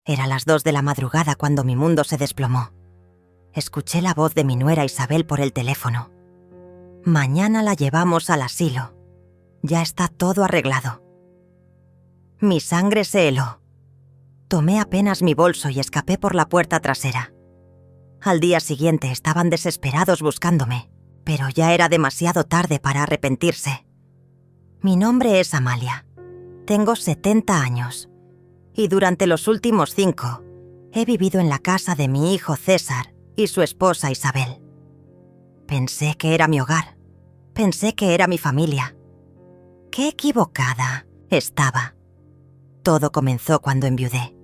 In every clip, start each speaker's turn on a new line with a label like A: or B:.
A: Era las 2 de la madrugada cuando mi mundo se desplomó. Escuché la voz de mi nuera Isabel por el teléfono. Mañana la llevamos al asilo. Ya está todo arreglado. Mi sangre se heló. Tomé apenas mi bolso y escapé por la puerta trasera. Al día siguiente estaban desesperados buscándome, pero ya era demasiado tarde para arrepentirse. Mi nombre es Amalia. Tengo 70 años. Y durante los últimos 5, he vivido en la casa de mi hijo César y su esposa Isabel. Pensé que era mi hogar. Pensé que era mi familia. Qué equivocada estaba. Todo comenzó cuando enviudé.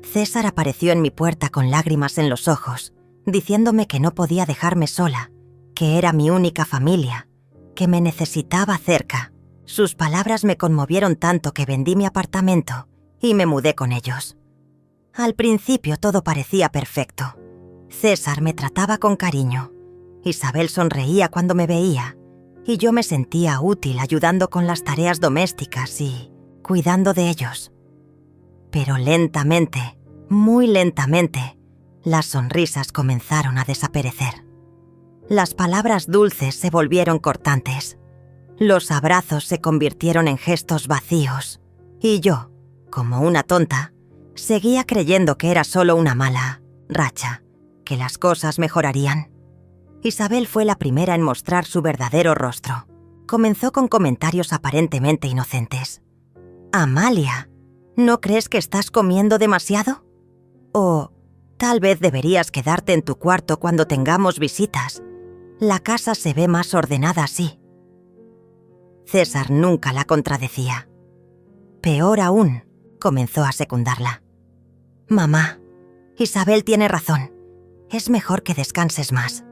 A: César apareció en mi puerta con lágrimas en los ojos, diciéndome que no podía dejarme sola, que era mi única familia, que me necesitaba cerca. Sus palabras me conmovieron tanto que vendí mi apartamento y me mudé con ellos. Al principio todo parecía perfecto. César me trataba con cariño. Isabel sonreía cuando me veía y yo me sentía útil ayudando con las tareas domésticas y cuidando de ellos. Pero lentamente, muy lentamente, las sonrisas comenzaron a desaparecer. Las palabras dulces se volvieron cortantes. Los abrazos se convirtieron en gestos vacíos y yo, como una tonta, seguía creyendo que era solo una mala racha, que las cosas mejorarían. Isabel fue la primera en mostrar su verdadero rostro. Comenzó con comentarios aparentemente inocentes. «Amalia, ¿no crees que estás comiendo demasiado? O tal vez deberías quedarte en tu cuarto cuando tengamos visitas. La casa se ve más ordenada así». César nunca la contradecía. Peor aún, comenzó a secundarla. «Mamá, Isabel tiene razón. Es mejor que descanses más».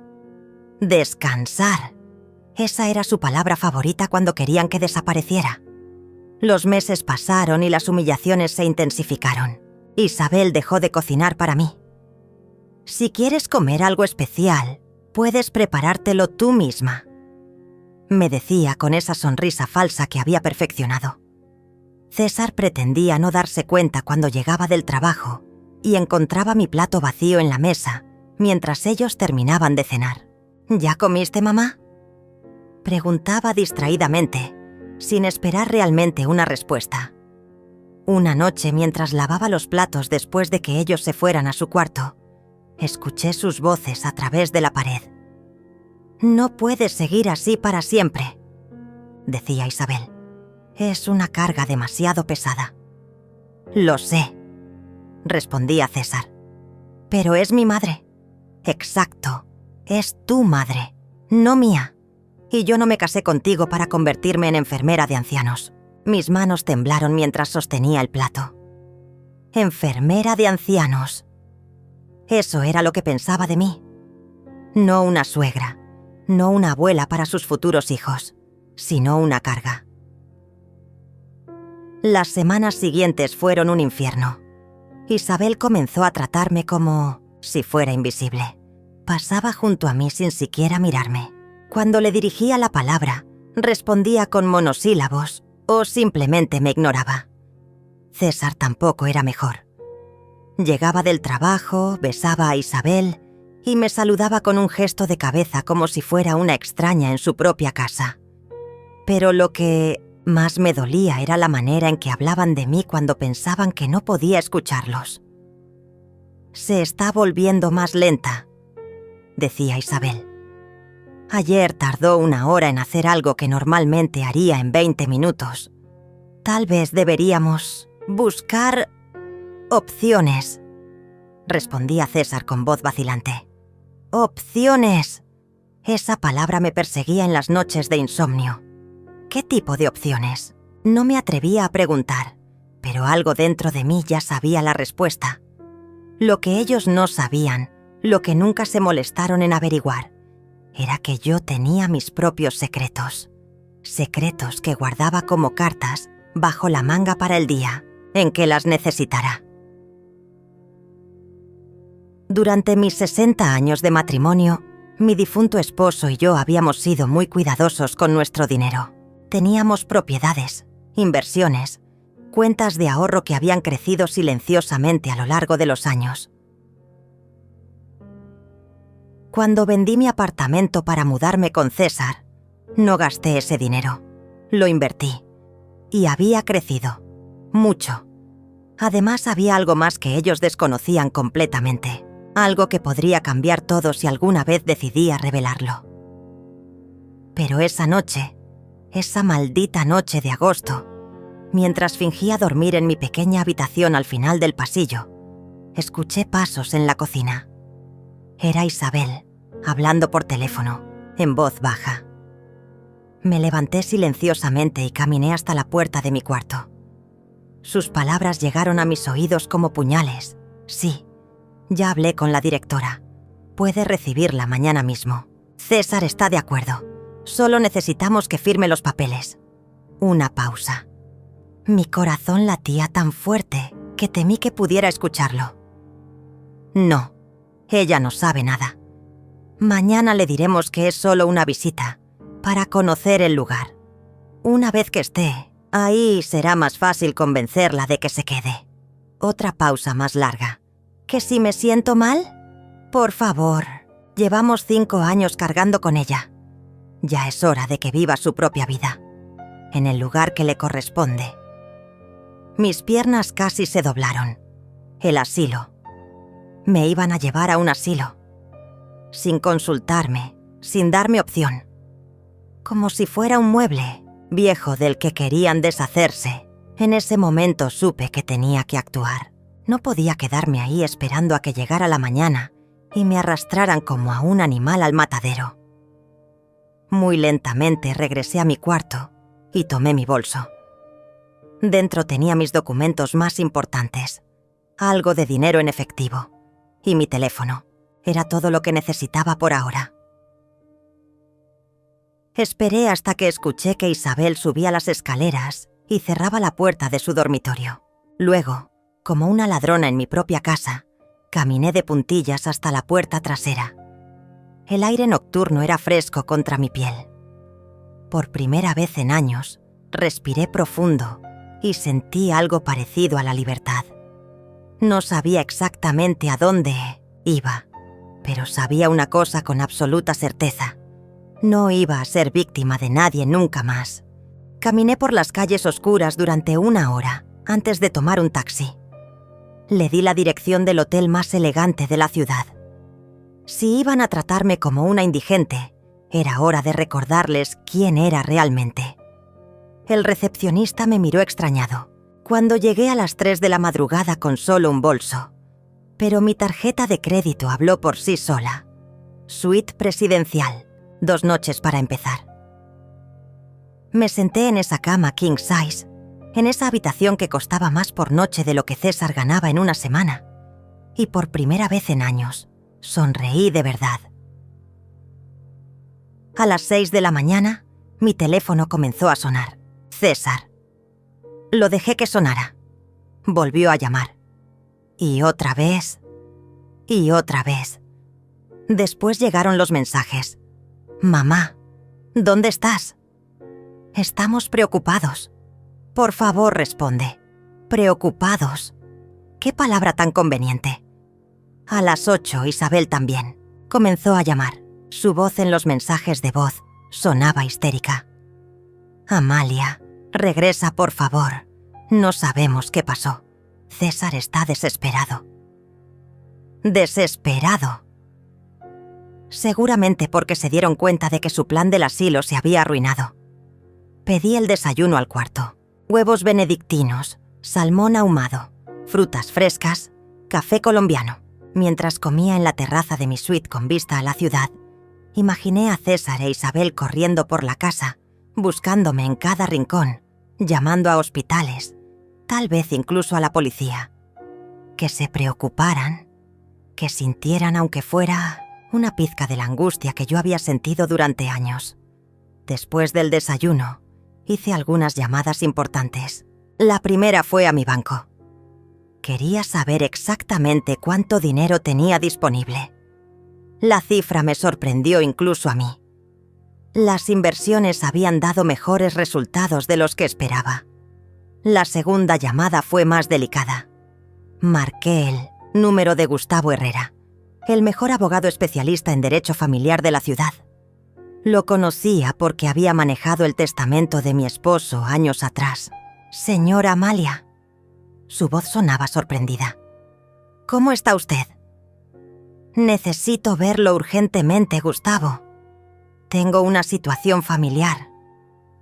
A: Descansar. Esa era su palabra favorita cuando querían que desapareciera. Los meses pasaron y las humillaciones se intensificaron. Isabel dejó de cocinar para mí. «Si quieres comer algo especial, puedes preparártelo tú misma», me decía con esa sonrisa falsa que había perfeccionado. César pretendía no darse cuenta cuando llegaba del trabajo y encontraba mi plato vacío en la mesa mientras ellos terminaban de cenar. «¿Ya comiste, mamá?», preguntaba distraídamente, sin esperar realmente una respuesta. Una noche, mientras lavaba los platos después de que ellos se fueran a su cuarto, escuché sus voces a través de la pared. «No puedes seguir así para siempre», decía Isabel. «Es una carga demasiado pesada». «Lo sé», respondía César. «Pero es mi madre». «Exacto, es tu madre, no mía. Y yo no me casé contigo para convertirme en enfermera de ancianos». Mis manos temblaron mientras sostenía el plato. «Enfermera de ancianos». Eso era lo que pensaba de mí. No una suegra, no una abuela para sus futuros hijos, sino una carga. Las semanas siguientes fueron un infierno. Isabel comenzó a tratarme como si fuera invisible. Pasaba junto a mí sin siquiera mirarme. Cuando le dirigía la palabra, respondía con monosílabos o simplemente me ignoraba. César tampoco era mejor. Llegaba del trabajo, besaba a Isabel y me saludaba con un gesto de cabeza como si fuera una extraña en su propia casa. Pero lo que más me dolía era la manera en que hablaban de mí cuando pensaban que no podía escucharlos. «Se está volviendo más lenta», decía Isabel. «Ayer tardó 1 hora en hacer algo que normalmente haría en 20 minutos. Tal vez deberíamos buscar opciones», respondía César con voz vacilante. «Opciones». Esa palabra me perseguía en las noches de insomnio. ¿Qué tipo de opciones? No me atrevía a preguntar, pero algo dentro de mí ya sabía la respuesta. Lo que ellos no sabían, lo que nunca se molestaron en averiguar, era que yo tenía mis propios secretos. Secretos que guardaba como cartas bajo la manga para el día en que las necesitara. Durante mis 60 años de matrimonio, mi difunto esposo y yo habíamos sido muy cuidadosos con nuestro dinero. Teníamos propiedades, inversiones, cuentas de ahorro que habían crecido silenciosamente a lo largo de los años. Cuando vendí mi apartamento para mudarme con César, no gasté ese dinero. Lo invertí. Y había crecido. Mucho. Además, había algo más que ellos desconocían completamente. Algo que podría cambiar todo si alguna vez decidía revelarlo. Pero esa noche, esa maldita noche de agosto, mientras fingía dormir en mi pequeña habitación al final del pasillo, escuché pasos en la cocina. Era Isabel, hablando por teléfono, en voz baja. Me levanté silenciosamente y caminé hasta la puerta de mi cuarto. Sus palabras llegaron a mis oídos como puñales. Sí, ya hablé con la directora. Puede recibirla mañana mismo. César está de acuerdo. Solo necesitamos que firme los papeles. Una pausa. Mi corazón latía tan fuerte que temí que pudiera escucharlo. No, ella no sabe nada. Mañana le diremos que es solo una visita, para conocer el lugar. Una vez que esté, ahí será más fácil convencerla de que se quede. Otra pausa más larga. ¿Que si me siento mal? Por favor, llevamos 5 años cargando con ella. Ya es hora de que viva su propia vida, en el lugar que le corresponde. Mis piernas casi se doblaron. El asilo. Me iban a llevar a un asilo. Sin consultarme, sin darme opción. Como si fuera un mueble viejo del que querían deshacerse. En ese momento supe que tenía que actuar. No podía quedarme ahí esperando a que llegara la mañana y me arrastraran como a un animal al matadero. Muy lentamente regresé a mi cuarto y tomé mi bolso. Dentro tenía mis documentos más importantes, algo de dinero en efectivo y mi teléfono. Era todo lo que necesitaba por ahora. Esperé hasta que escuché que Isabel subía las escaleras y cerraba la puerta de su dormitorio. Luego, como una ladrona en mi propia casa, caminé de puntillas hasta la puerta trasera. El aire nocturno era fresco contra mi piel. Por primera vez en años, respiré profundo y sentí algo parecido a la libertad. No sabía exactamente a dónde iba, pero sabía una cosa con absoluta certeza. No iba a ser víctima de nadie nunca más. Caminé por las calles oscuras durante 1 hora antes de tomar un taxi. Le di la dirección del hotel más elegante de la ciudad. Si iban a tratarme como una indigente, era hora de recordarles quién era realmente. El recepcionista me miró extrañado cuando llegué a las 3 de la madrugada con solo un bolso. Pero mi tarjeta de crédito habló por sí sola. Suite presidencial. 2 noches para empezar. Me senté en esa cama king size, en esa habitación que costaba más por noche de lo que César ganaba en una semana. Y por primera vez en años, sonreí de verdad. A las 6 de la mañana, mi teléfono comenzó a sonar. César. Lo dejé que sonara. Volvió a llamar. Y otra vez. Y otra vez. Después llegaron los mensajes. Mamá, ¿dónde estás? Estamos preocupados. Por favor, responde. Preocupados. ¿Qué palabra tan conveniente? A las 8, Isabel también. Comenzó a llamar. Su voz en los mensajes de voz sonaba histérica. Amalia, regresa por favor. No sabemos qué pasó. César está desesperado. Desesperado. Seguramente porque se dieron cuenta de que su plan del asilo se había arruinado. Pedí el desayuno al cuarto. Huevos benedictinos, salmón ahumado, frutas frescas, café colombiano. Mientras comía en la terraza de mi suite con vista a la ciudad, imaginé a César e Isabel corriendo por la casa, buscándome en cada rincón, llamando a hospitales, tal vez incluso a la policía. Que se preocuparan, que sintieran aunque fuera una pizca de la angustia que yo había sentido durante años. Después del desayuno, hice algunas llamadas importantes. La primera fue a mi banco. Quería saber exactamente cuánto dinero tenía disponible. La cifra me sorprendió incluso a mí. Las inversiones habían dado mejores resultados de los que esperaba. La segunda llamada fue más delicada. Marqué el número de Gustavo Herrera, el mejor abogado especialista en derecho familiar de la ciudad. Lo conocía porque había manejado el testamento de mi esposo años atrás. Señora Amalia. Su voz sonaba sorprendida. ¿Cómo está usted? Necesito verlo urgentemente, Gustavo. Tengo una situación familiar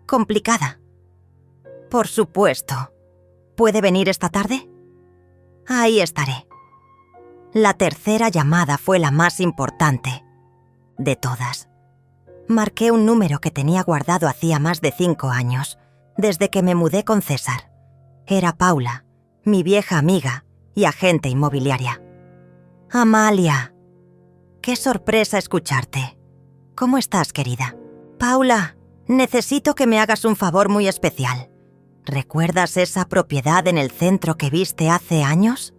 A: complicada. Por supuesto. ¿Puede venir esta tarde? Ahí estaré. La tercera llamada fue la más importante de todas. Marqué un número que tenía guardado hacía más de 5 años, desde que me mudé con César. Era Paula, mi vieja amiga y agente inmobiliaria. Amalia, qué sorpresa escucharte. ¿Cómo estás, querida? Paula, necesito que me hagas un favor muy especial. ¿Recuerdas esa propiedad en el centro que viste hace años?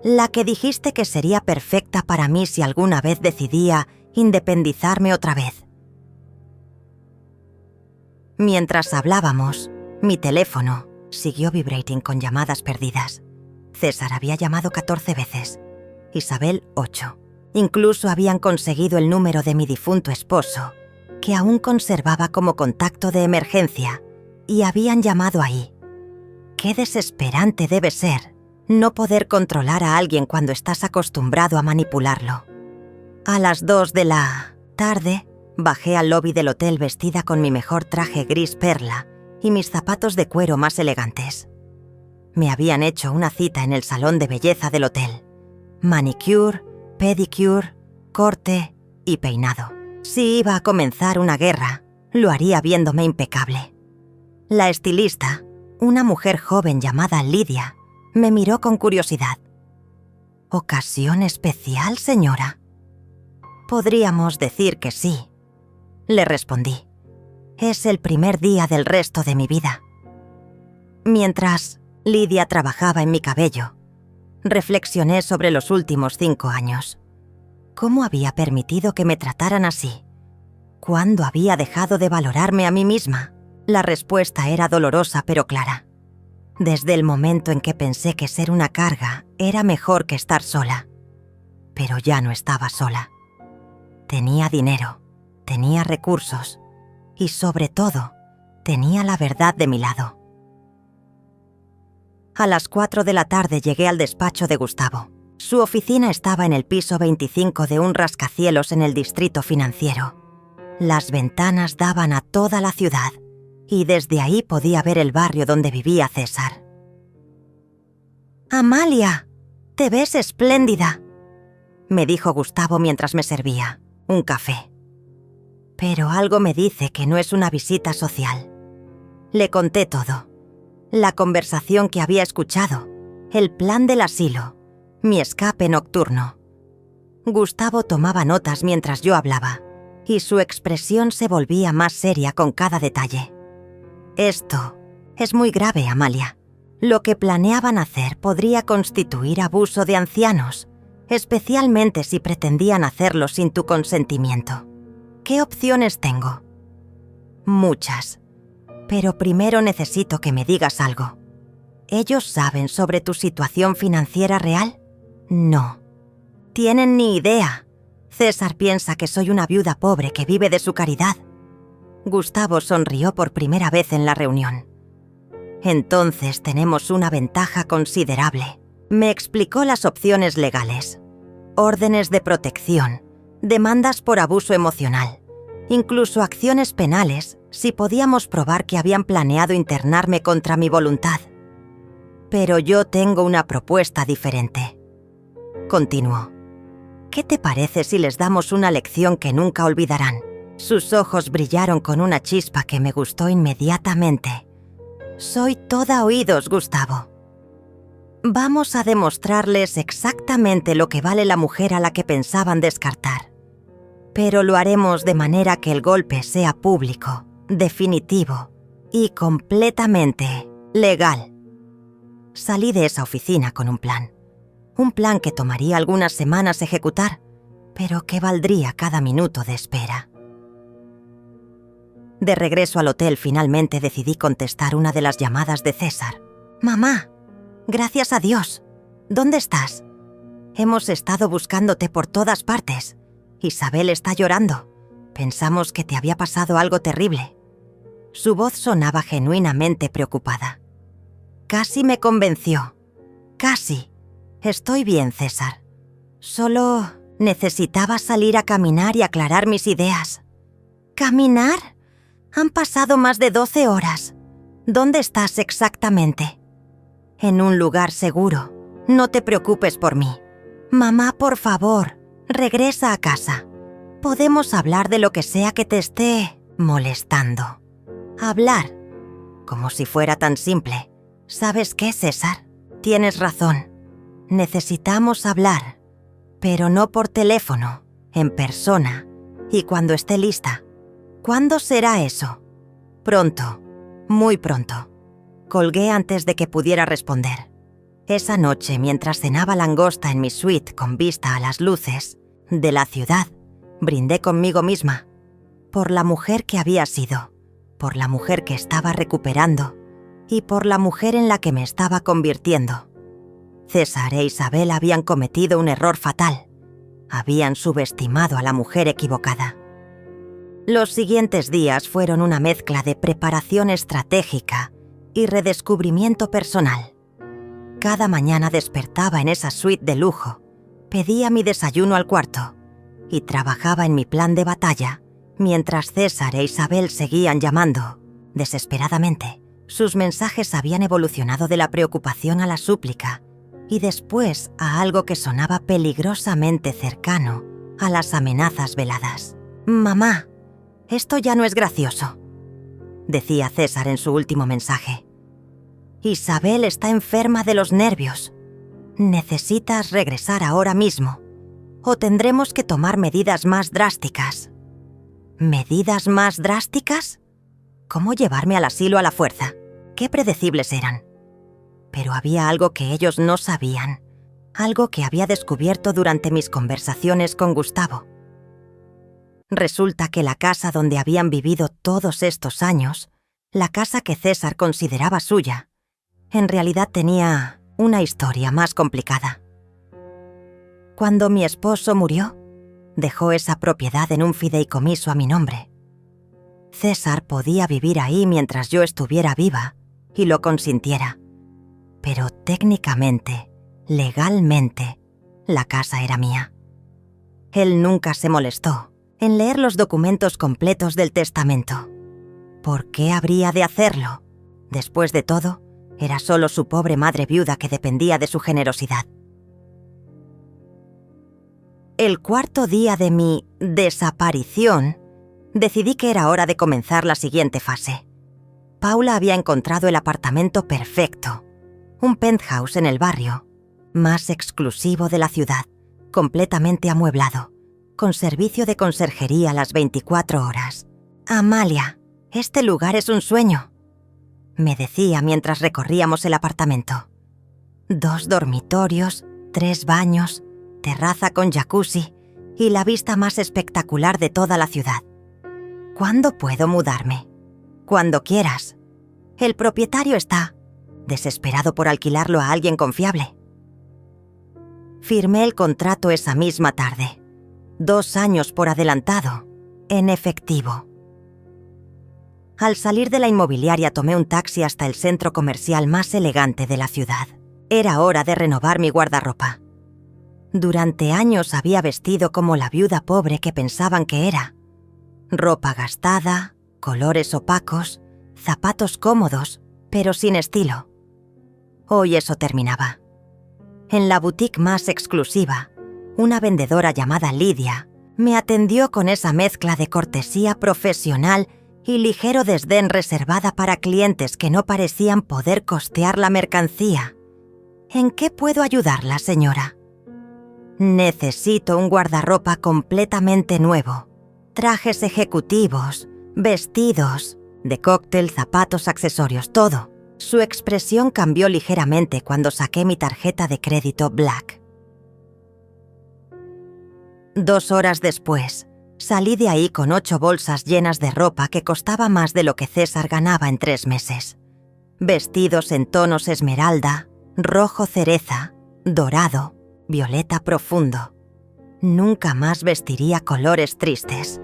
A: La que dijiste que sería perfecta para mí si alguna vez decidía independizarme otra vez. Mientras hablábamos, mi teléfono siguió vibrating con llamadas perdidas. César había llamado 14 veces, Isabel 8. Incluso habían conseguido el número de mi difunto esposo, que aún conservaba como contacto de emergencia, y habían llamado ahí. Qué desesperante debe ser no poder controlar a alguien cuando estás acostumbrado a manipularlo. A las 2 de la tarde, bajé al lobby del hotel vestida con mi mejor traje gris perla y mis zapatos de cuero más elegantes. Me habían hecho una cita en el salón de belleza del hotel. Manicure, pedicure, corte y peinado. Si iba a comenzar una guerra, lo haría viéndome impecable. La estilista, una mujer joven llamada Lidia, me miró con curiosidad. ¿Ocasión especial, señora? Podríamos decir que sí, le respondí. Es el primer día del resto de mi vida. Mientras Lidia trabajaba en mi cabello, reflexioné sobre los últimos 5 años. ¿Cómo había permitido que me trataran así? ¿Cuándo había dejado de valorarme a mí misma? La respuesta era dolorosa pero clara. Desde el momento en que pensé que ser una carga era mejor que estar sola. Pero ya no estaba sola. Tenía dinero, tenía recursos y, sobre todo, tenía la verdad de mi lado. A las 4 de la tarde llegué al despacho de Gustavo. Su oficina estaba en el piso 25 de un rascacielos en el distrito financiero. Las ventanas daban a toda la ciudad y desde ahí podía ver el barrio donde vivía César. «Amalia, te ves espléndida», me dijo Gustavo mientras me servía un café. Pero algo me dice que no es una visita social. Le conté todo. La conversación que había escuchado, el plan del asilo, mi escape nocturno. Gustavo tomaba notas mientras yo hablaba, y su expresión se volvía más seria con cada detalle. Esto es muy grave, Amalia. Lo que planeaban hacer podría constituir abuso de ancianos, especialmente si pretendían hacerlo sin tu consentimiento. ¿Qué opciones tengo? Muchas. Pero primero necesito que me digas algo. ¿Ellos saben sobre tu situación financiera real? No. Tienen ni idea. César piensa que soy una viuda pobre que vive de su caridad. Gustavo sonrió por primera vez en la reunión. Entonces tenemos una ventaja considerable. Me explicó las opciones legales. Órdenes de protección, demandas por abuso emocional, incluso acciones penales si podíamos probar que habían planeado internarme contra mi voluntad. Pero yo tengo una propuesta diferente. Continuó. ¿Qué te parece si les damos una lección que nunca olvidarán? Sus ojos brillaron con una chispa que me gustó inmediatamente. Soy toda oídos, Gustavo. Vamos a demostrarles exactamente lo que vale la mujer a la que pensaban descartar. Pero lo haremos de manera que el golpe sea público, definitivo y completamente legal. Salí de esa oficina con un plan. Un plan que tomaría algunas semanas ejecutar, pero que valdría cada minuto de espera. De regreso al hotel, finalmente decidí contestar una de las llamadas de César. Mamá, gracias a Dios. ¿Dónde estás? Hemos estado buscándote por todas partes. Isabel está llorando. Pensamos que te había pasado algo terrible. Su voz sonaba genuinamente preocupada. Casi me convenció. Casi. Estoy bien, César. Solo necesitaba salir a caminar y aclarar mis ideas. ¿Caminar? Han pasado más de 12 horas. ¿Dónde estás exactamente? En un lugar seguro. No te preocupes por mí. Mamá, por favor, regresa a casa. Podemos hablar de lo que sea que te esté molestando. Hablar. Como si fuera tan simple. ¿Sabes qué, César? Tienes razón. Necesitamos hablar. Pero no por teléfono, en persona. Y cuando esté lista. ¿Cuándo será eso? Pronto. Muy pronto. Colgué antes de que pudiera responder. Esa noche, mientras cenaba langosta en mi suite con vista a las luces de la ciudad, brindé conmigo misma. Por la mujer que había sido, por la mujer que estaba recuperando y por la mujer en la que me estaba convirtiendo. César e Isabel habían cometido un error fatal. Habían subestimado a la mujer equivocada. Los siguientes días fueron una mezcla de preparación estratégica y redescubrimiento personal. Cada mañana despertaba en esa suite de lujo, pedía mi desayuno al cuarto y trabajaba en mi plan de batalla mientras César e Isabel seguían llamando, desesperadamente. Sus mensajes habían evolucionado de la preocupación a la súplica y después a algo que sonaba peligrosamente cercano a las amenazas veladas. «Mamá, esto ya no es gracioso», decía César en su último mensaje. «Isabel está enferma de los nervios. Necesitas regresar ahora mismo, o tendremos que tomar medidas más drásticas». ¿Medidas más drásticas? ¿Cómo llevarme al asilo a la fuerza? Qué predecibles eran. Pero había algo que ellos no sabían, algo que había descubierto durante mis conversaciones con Gustavo. Resulta que la casa donde habían vivido todos estos años, la casa que César consideraba suya, en realidad tenía una historia más complicada. Cuando mi esposo murió, dejó esa propiedad en un fideicomiso a mi nombre. César podía vivir ahí mientras yo estuviera viva y lo consintiera. Pero técnicamente, legalmente, la casa era mía. Él nunca se molestó en leer los documentos completos del testamento. ¿Por qué habría de hacerlo? Después de todo, era solo su pobre madre viuda que dependía de su generosidad. El cuarto día de mi desaparición, decidí que era hora de comenzar la siguiente fase. Paula había encontrado el apartamento perfecto, un penthouse en el barrio, más exclusivo de la ciudad, completamente amueblado, con servicio de conserjería las 24 horas. «Amalia, este lugar es un sueño», me decía mientras recorríamos el apartamento. 2 dormitorios, 3 baños, terraza con jacuzzi y la vista más espectacular de toda la ciudad. ¿Cuándo puedo mudarme? Cuando quieras. El propietario está desesperado por alquilarlo a alguien confiable. Firmé el contrato esa misma tarde. 2 años por adelantado, en efectivo. Al salir de la inmobiliaria tomé un taxi hasta el centro comercial más elegante de la ciudad. Era hora de renovar mi guardarropa. Durante años había vestido como la viuda pobre que pensaban que era. Ropa gastada, colores opacos, zapatos cómodos, pero sin estilo. Hoy eso terminaba. En la boutique más exclusiva, una vendedora llamada Lidia me atendió con esa mezcla de cortesía profesional y ligero desdén reservada para clientes que no parecían poder costear la mercancía. ¿En qué puedo ayudarla, señora? Necesito un guardarropa completamente nuevo. Trajes ejecutivos, vestidos, de cóctel, zapatos, accesorios, todo. Su expresión cambió ligeramente cuando saqué mi tarjeta de crédito Black. 2 horas después, salí de ahí con 8 bolsas llenas de ropa que costaba más de lo que César ganaba en 3 meses. vestidos en tonos esmeralda, rojo cereza, dorado, violeta profundo. Nunca más vestiría colores tristes.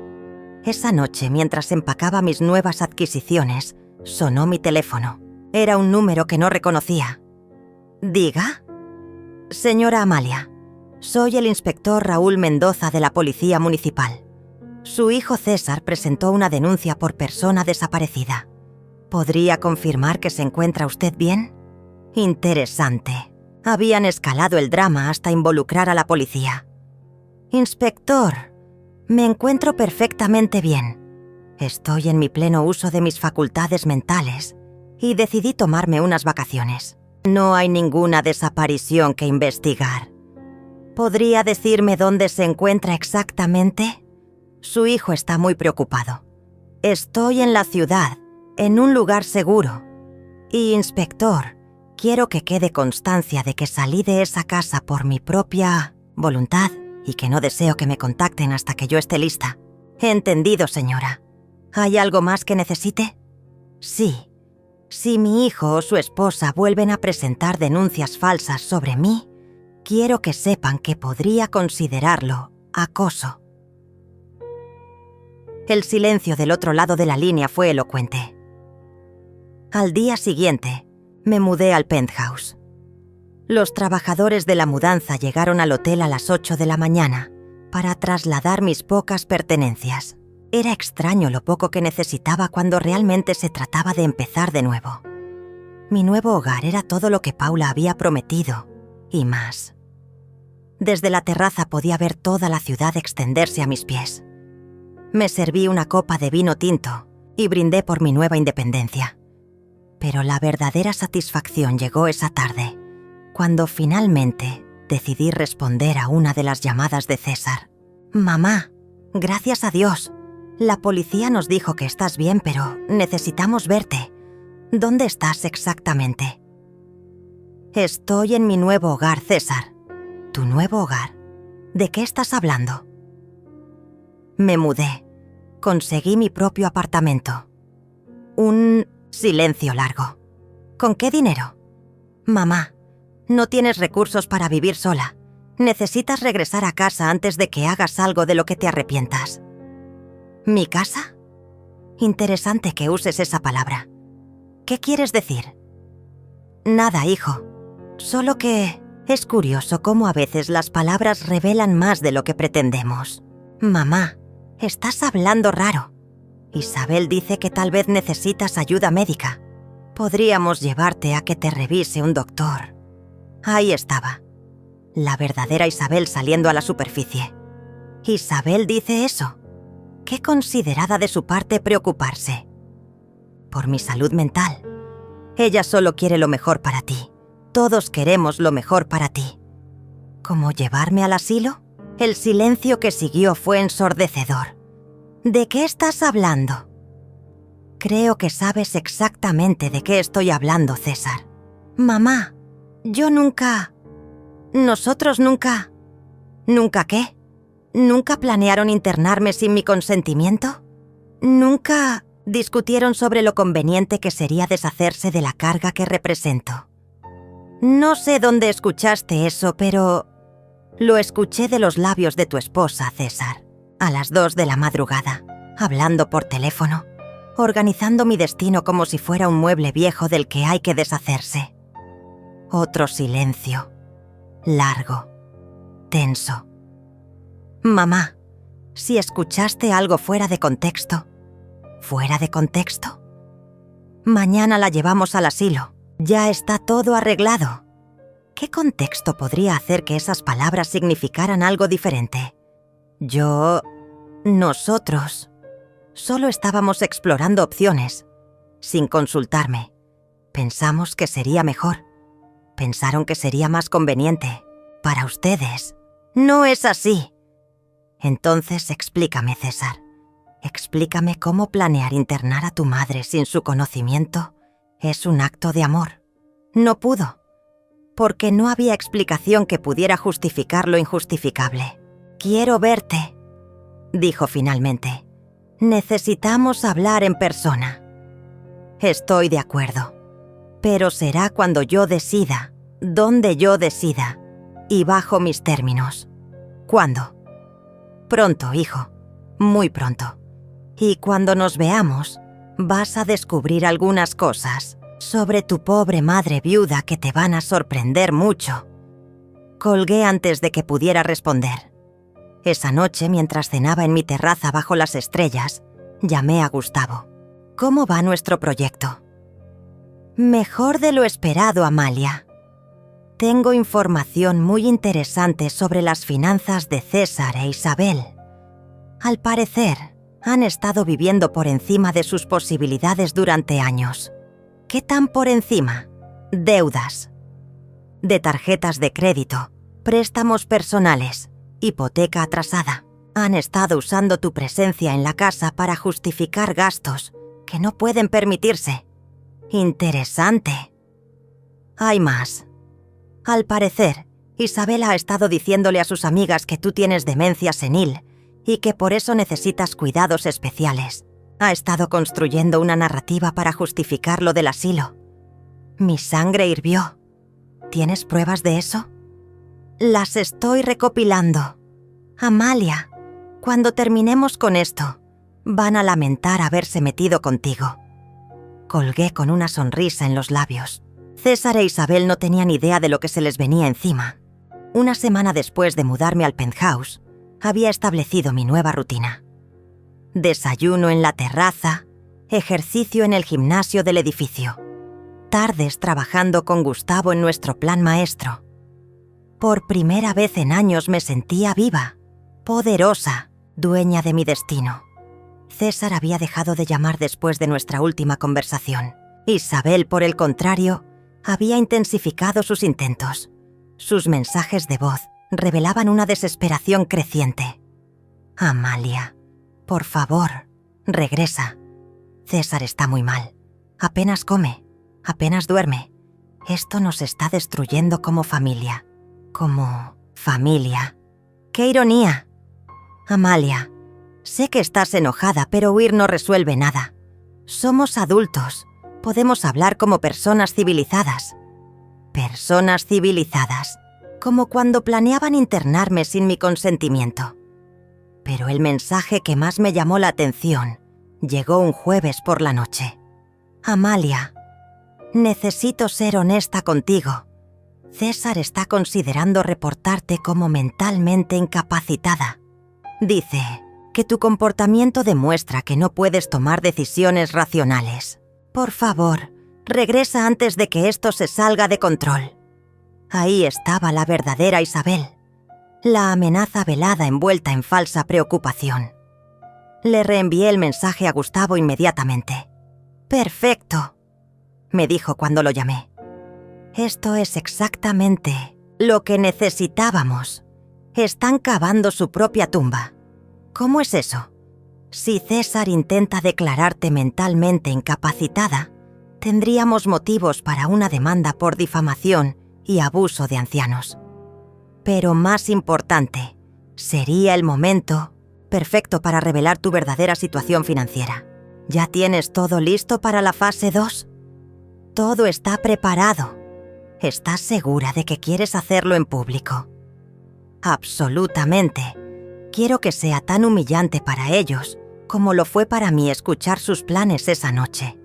A: Esa noche, mientras empacaba mis nuevas adquisiciones, sonó mi teléfono. Era un número que no reconocía. ¿Diga? Señora Amalia, soy el inspector Raúl Mendoza de la Policía Municipal. Su hijo César presentó una denuncia por persona desaparecida. ¿Podría confirmar que se encuentra usted bien? Interesante. Habían escalado el drama hasta involucrar a la policía. Inspector, me encuentro perfectamente bien. Estoy en mi pleno uso de mis facultades mentales y decidí tomarme unas vacaciones. No hay ninguna desaparición que investigar. ¿Podría decirme dónde se encuentra exactamente? Su hijo está muy preocupado. Estoy en la ciudad, en un lugar seguro. Y, inspector, quiero que quede constancia de que salí de esa casa por mi propia voluntad y que no deseo que me contacten hasta que yo esté lista. Entendido, señora. ¿Hay algo más que necesite? Sí. Si mi hijo o su esposa vuelven a presentar denuncias falsas sobre mí, quiero que sepan que podría considerarlo acoso. El silencio del otro lado de la línea fue elocuente. Al día siguiente, me mudé al penthouse. Los trabajadores de la mudanza llegaron al hotel a las 8 de la mañana para trasladar mis pocas pertenencias. Era extraño lo poco que necesitaba cuando realmente se trataba de empezar de nuevo. Mi nuevo hogar era todo lo que Paula había prometido, y más. Desde la terraza podía ver toda la ciudad extenderse a mis pies. Me serví una copa de vino tinto y brindé por mi nueva independencia. Pero la verdadera satisfacción llegó esa tarde, cuando finalmente decidí responder a una de las llamadas de César. «Mamá, gracias a Dios. La policía nos dijo que estás bien, pero necesitamos verte. ¿Dónde estás exactamente?» «Estoy en mi nuevo hogar, César». «¿Tu nuevo hogar? ¿De qué estás hablando?» Me mudé. Conseguí mi propio apartamento. Un silencio largo. ¿Con qué dinero? «Mamá, no tienes recursos para vivir sola. Necesitas regresar a casa antes de que hagas algo de lo que te arrepientas». ¿Mi casa? Interesante que uses esa palabra. ¿Qué quieres decir? Nada, hijo. Solo que es curioso cómo a veces las palabras revelan más de lo que pretendemos. Mamá, estás hablando raro. Isabel dice que tal vez necesitas ayuda médica. Podríamos llevarte a que te revise un doctor. Ahí estaba. La verdadera Isabel saliendo a la superficie. ¿Isabel dice eso? Qué considerada de su parte preocuparse. Por mi salud mental. Ella solo quiere lo mejor para ti. Todos queremos lo mejor para ti. ¿Cómo llevarme al asilo? El silencio que siguió fue ensordecedor. ¿De qué estás hablando? Creo que sabes exactamente de qué estoy hablando, César. Mamá, yo nunca... Nosotros nunca... ¿Nunca qué? ¿Nunca planearon internarme sin mi consentimiento? ¿Nunca discutieron sobre lo conveniente que sería deshacerse de la carga que represento? No sé dónde escuchaste eso, pero lo escuché de los labios de tu esposa, César, a las 2 de la madrugada, hablando por teléfono, organizando mi destino como si fuera un mueble viejo del que hay que deshacerse. Otro silencio, largo, tenso. Mamá, si escuchaste algo fuera de contexto. ¿Fuera de contexto? Mañana la llevamos al asilo. Ya está todo arreglado. ¿Qué contexto podría hacer que esas palabras significaran algo diferente? Nosotros, solo estábamos explorando opciones, sin consultarme. Pensamos que sería mejor. Pensaron que sería más conveniente. Para ustedes. No es así. Entonces explícame, César. Explícame cómo planear internar a tu madre sin su conocimiento es un acto de amor. No pudo, porque no había explicación que pudiera justificar lo injustificable. «Quiero verte», dijo finalmente. «Necesitamos hablar en persona». «Estoy de acuerdo. Pero será cuando yo decida, donde yo decida y bajo mis términos. ¿Cuándo? Pronto, hijo, muy pronto. Y cuando nos veamos, vas a descubrir algunas cosas sobre tu pobre madre viuda que te van a sorprender mucho. Colgué antes de que pudiera responder. Esa noche, mientras cenaba en mi terraza bajo las estrellas, llamé a Gustavo. ¿Cómo va nuestro proyecto? Mejor de lo esperado, Amalia. Tengo información muy interesante sobre las finanzas de César e Isabel. Al parecer, han estado viviendo por encima de sus posibilidades durante años. ¿Qué tan por encima? Deudas. De tarjetas de crédito, préstamos personales, hipoteca atrasada. Han estado usando tu presencia en la casa para justificar gastos que no pueden permitirse. Interesante. Hay más. Al parecer, Isabel ha estado diciéndole a sus amigas que tú tienes demencia senil y que por eso necesitas cuidados especiales. Ha estado construyendo una narrativa para justificar lo del asilo. Mi sangre hirvió. ¿Tienes pruebas de eso? Las estoy recopilando. Amalia, cuando terminemos con esto, van a lamentar haberse metido contigo. Colgué con una sonrisa en los labios. César e Isabel no tenían idea de lo que se les venía encima. Una semana después de mudarme al penthouse, había establecido mi nueva rutina. Desayuno en la terraza, ejercicio en el gimnasio del edificio. Tardes trabajando con Gustavo en nuestro plan maestro. Por primera vez en años me sentía viva, poderosa, dueña de mi destino. César había dejado de llamar después de nuestra última conversación. Isabel, por el contrario, había intensificado sus intentos. Sus mensajes de voz revelaban una desesperación creciente. Amalia, por favor, regresa. César está muy mal. Apenas come, apenas duerme. Esto nos está destruyendo como familia. Como familia. ¡Qué ironía! Amalia, sé que estás enojada, pero huir no resuelve nada. Somos adultos. Podemos hablar como personas civilizadas. Personas civilizadas. Como cuando planeaban internarme sin mi consentimiento. Pero el mensaje que más me llamó la atención llegó un jueves por la noche. Amalia, necesito ser honesta contigo. César está considerando reportarte como mentalmente incapacitada. Dice que tu comportamiento demuestra que no puedes tomar decisiones racionales. Por favor, regresa antes de que esto se salga de control. Ahí estaba la verdadera Isabel, la amenaza velada envuelta en falsa preocupación. Le reenvié el mensaje a Gustavo inmediatamente. «Perfecto», me dijo cuando lo llamé. «Esto es exactamente lo que necesitábamos. Están cavando su propia tumba. ¿Cómo es eso? Si César intenta declararte mentalmente incapacitada, tendríamos motivos para una demanda por difamación y abuso de ancianos. Pero más importante, sería el momento perfecto para revelar tu verdadera situación financiera. ¿Ya tienes todo listo para la fase 2? Todo está preparado. ¿Estás segura de que quieres hacerlo en público? Absolutamente. Quiero que sea tan humillante para ellos como lo fue para mí escuchar sus planes esa noche.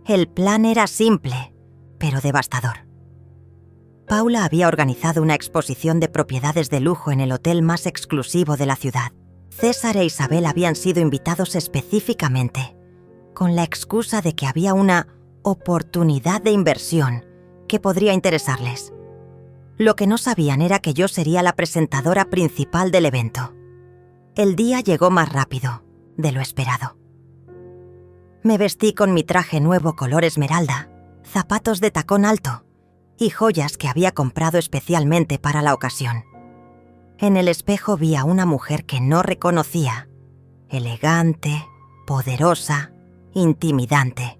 A: El plan era simple, pero devastador. Paula había organizado una exposición de propiedades de lujo en el hotel más exclusivo de la ciudad. César e Isabel habían sido invitados específicamente, con la excusa de que había una oportunidad de inversión que podría interesarles. Lo que no sabían era que yo sería la presentadora principal del evento. El día llegó más rápido de lo esperado. Me vestí con mi traje nuevo color esmeralda, zapatos de tacón alto y joyas que había comprado especialmente para la ocasión. En el espejo vi a una mujer que no reconocía, elegante, poderosa, intimidante.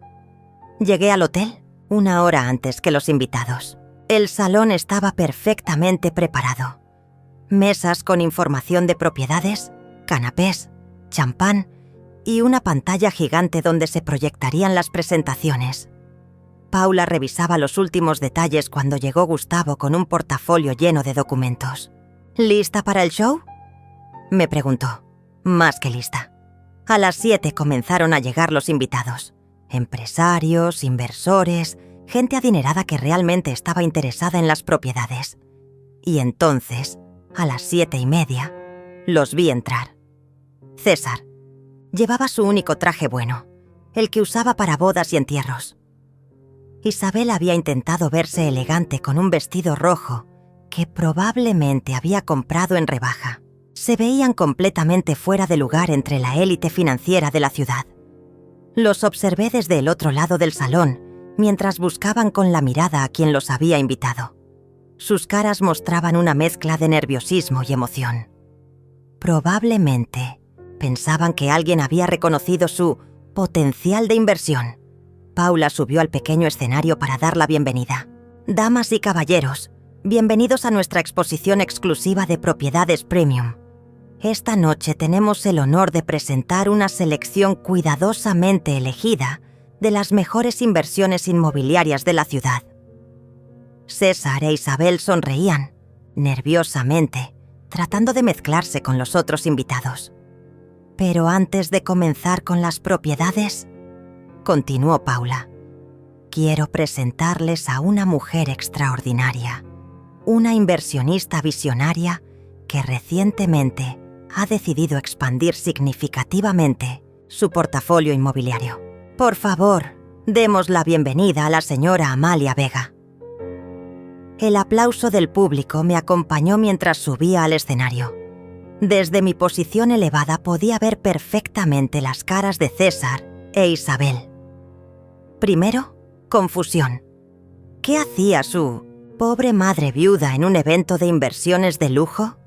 A: Llegué al hotel 1 hora antes que los invitados. El salón estaba perfectamente preparado. Mesas con información de propiedades, canapés, champán y una pantalla gigante donde se proyectarían las presentaciones. Paula revisaba los últimos detalles cuando llegó Gustavo con un portafolio lleno de documentos. ¿Lista para el show?, me preguntó. Más que lista. A las 7 comenzaron a llegar los invitados. Empresarios, inversores, gente adinerada que realmente estaba interesada en las propiedades. Y entonces, a las 7:30, los vi entrar. César. Llevaba su único traje bueno, el que usaba para bodas y entierros. Isabel había intentado verse elegante con un vestido rojo que probablemente había comprado en rebaja. Se veían completamente fuera de lugar entre la élite financiera de la ciudad. Los observé desde el otro lado del salón, mientras buscaban con la mirada a quien los había invitado. Sus caras mostraban una mezcla de nerviosismo y emoción. Probablemente pensaban que alguien había reconocido su potencial de inversión. Paula subió al pequeño escenario para dar la bienvenida. Damas y caballeros, bienvenidos a nuestra exposición exclusiva de propiedades premium. Esta noche tenemos el honor de presentar una selección cuidadosamente elegida de las mejores inversiones inmobiliarias de la ciudad. César e Isabel sonreían, nerviosamente, tratando de mezclarse con los otros invitados. Pero antes de comenzar con las propiedades, continuó Paula, quiero presentarles a una mujer extraordinaria, una inversionista visionaria que recientemente ha decidido expandir significativamente su portafolio inmobiliario. Por favor, demos la bienvenida a la señora Amalia Vega. El aplauso del público me acompañó mientras subía al escenario. Desde mi posición elevada podía ver perfectamente las caras de César e Isabel. Primero, confusión. ¿Qué hacía su pobre madre viuda en un evento de inversiones de lujo?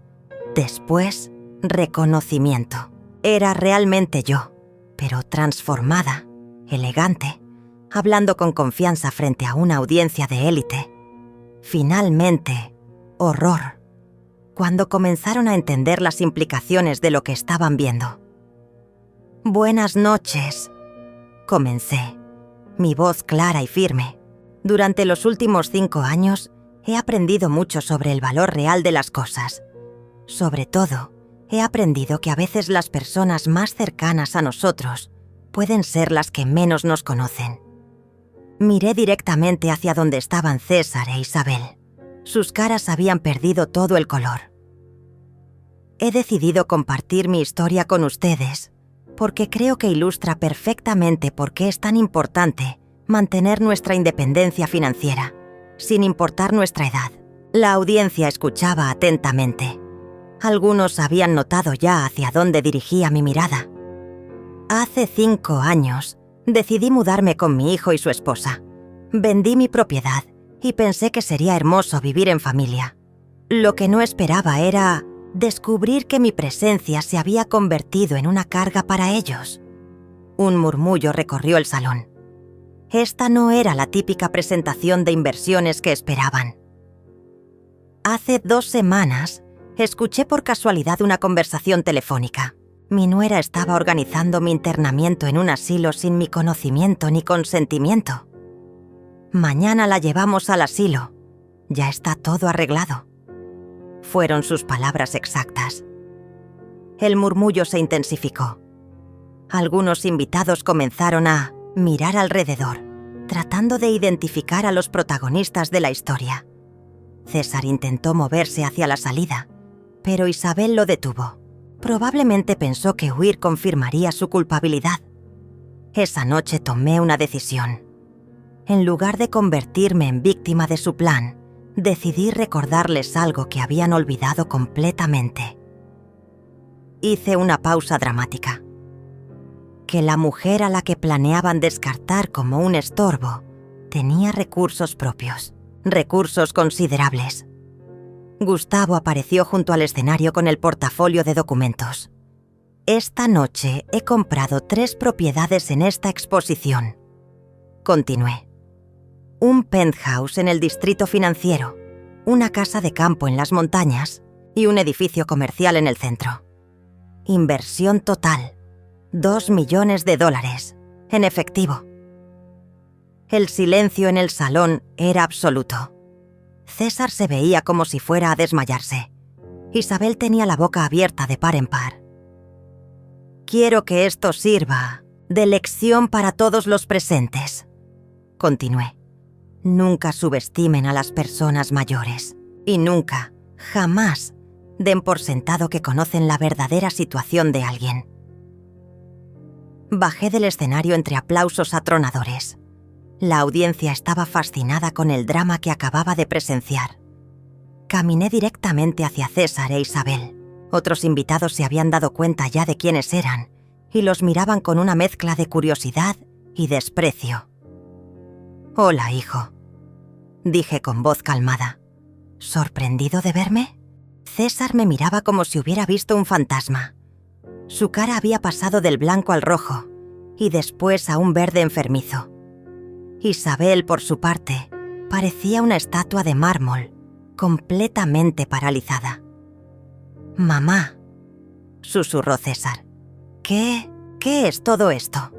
A: Después, reconocimiento. Era realmente yo, pero transformada, elegante, hablando con confianza frente a una audiencia de élite. Finalmente, horror, cuando comenzaron a entender las implicaciones de lo que estaban viendo. Buenas noches, comencé, mi voz clara y firme. Durante los últimos 5 años he aprendido mucho sobre el valor real de las cosas. Sobre todo, he aprendido que a veces las personas más cercanas a nosotros pueden ser las que menos nos conocen. Miré directamente hacia donde estaban César e Isabel. Sus caras habían perdido todo el color. He decidido compartir mi historia con ustedes porque creo que ilustra perfectamente por qué es tan importante mantener nuestra independencia financiera, sin importar nuestra edad. La audiencia escuchaba atentamente. Algunos habían notado ya hacia dónde dirigía mi mirada. Hace 5 años, decidí mudarme con mi hijo y su esposa. Vendí mi propiedad y pensé que sería hermoso vivir en familia. Lo que no esperaba era descubrir que mi presencia se había convertido en una carga para ellos. Un murmullo recorrió el salón. Esta no era la típica presentación de inversiones que esperaban. Hace 2 semanas, escuché por casualidad una conversación telefónica. Mi nuera estaba organizando mi internamiento en un asilo sin mi conocimiento ni consentimiento. Mañana la llevamos al asilo. Ya está todo arreglado. Fueron sus palabras exactas. El murmullo se intensificó. Algunos invitados comenzaron a mirar alrededor, tratando de identificar a los protagonistas de la historia. César intentó moverse hacia la salida, pero Isabel lo detuvo. Probablemente pensó que huir confirmaría su culpabilidad. Esa noche tomé una decisión. En lugar de convertirme en víctima de su plan, decidí recordarles algo que habían olvidado completamente. Hice una pausa dramática. Que la mujer a la que planeaban descartar como un estorbo tenía recursos propios, recursos considerables. Gustavo apareció junto al escenario con el portafolio de documentos. Esta noche he comprado 3 propiedades en esta exposición. Continué. Un penthouse en el distrito financiero, una casa de campo en las montañas y un edificio comercial en el centro. Inversión total, $2 millones en efectivo. El silencio en el salón era absoluto. César se veía como si fuera a desmayarse. Isabel tenía la boca abierta de par en par. «Quiero que esto sirva de lección para todos los presentes», continué. «Nunca subestimen a las personas mayores y nunca, jamás, den por sentado que conocen la verdadera situación de alguien». Bajé del escenario entre aplausos atronadores. La audiencia estaba fascinada con el drama que acababa de presenciar. Caminé directamente hacia César e Isabel. Otros invitados se habían dado cuenta ya de quiénes eran y los miraban con una mezcla de curiosidad y desprecio. «Hola, hijo», dije con voz calmada. ¿Sorprendido de verme? César me miraba como si hubiera visto un fantasma. Su cara había pasado del blanco al rojo y después a un verde enfermizo. Isabel, por su parte, parecía una estatua de mármol, completamente paralizada. «Mamá», susurró César. ¿Qué es todo esto?»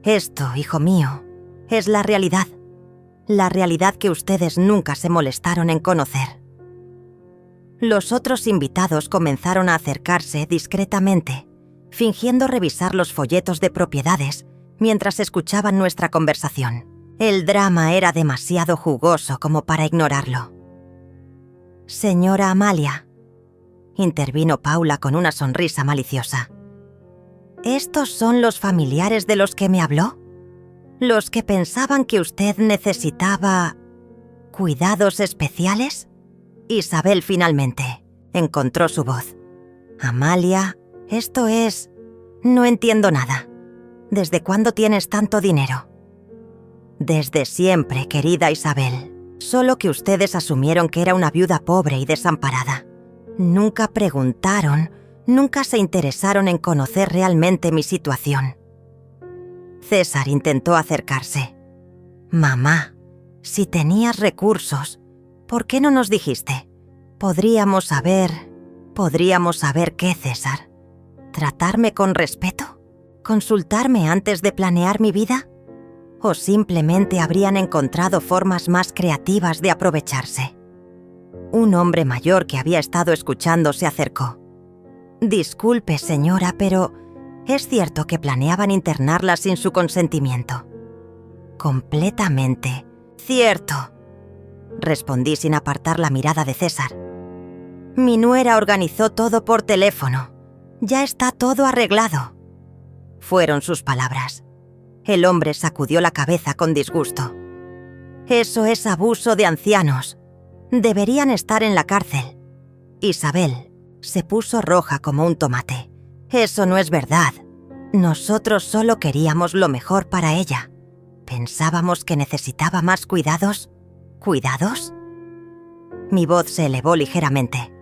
A: «Esto, hijo mío, es la realidad. La realidad que ustedes nunca se molestaron en conocer». Los otros invitados comenzaron a acercarse discretamente, fingiendo revisar los folletos de propiedades mientras escuchaban nuestra conversación. El drama era demasiado jugoso como para ignorarlo. «Señora Amalia», intervino Paula con una sonrisa maliciosa. «¿Estos son los familiares de los que me habló? ¿Los que pensaban que usted necesitaba cuidados especiales?» Isabel finalmente encontró su voz. «Amalia, esto es... No entiendo nada. ¿Desde cuándo tienes tanto dinero?» «Desde siempre, querida Isabel. Solo que ustedes asumieron que era una viuda pobre y desamparada. Nunca preguntaron, nunca se interesaron en conocer realmente mi situación». César intentó acercarse. «Mamá, si tenías recursos, ¿por qué no nos dijiste? Podríamos saber qué, César. ¿Tratarme con respeto? ¿Consultarme antes de planear mi vida? ¿O simplemente habrían encontrado formas más creativas de aprovecharse?» Un hombre mayor que había estado escuchando se acercó. «Disculpe, señora, pero ¿es cierto que planeaban internarla sin su consentimiento?» «Completamente cierto», respondí sin apartar la mirada de César. «Mi nuera organizó todo por teléfono. Ya está todo arreglado», fueron sus palabras. El hombre sacudió la cabeza con disgusto. «Eso es abuso de ancianos. Deberían estar en la cárcel». Isabel se puso roja como un tomate. «Eso no es verdad. Nosotros solo queríamos lo mejor para ella. Pensábamos que necesitaba más cuidados». «¿Cuidados?» Mi voz se elevó ligeramente.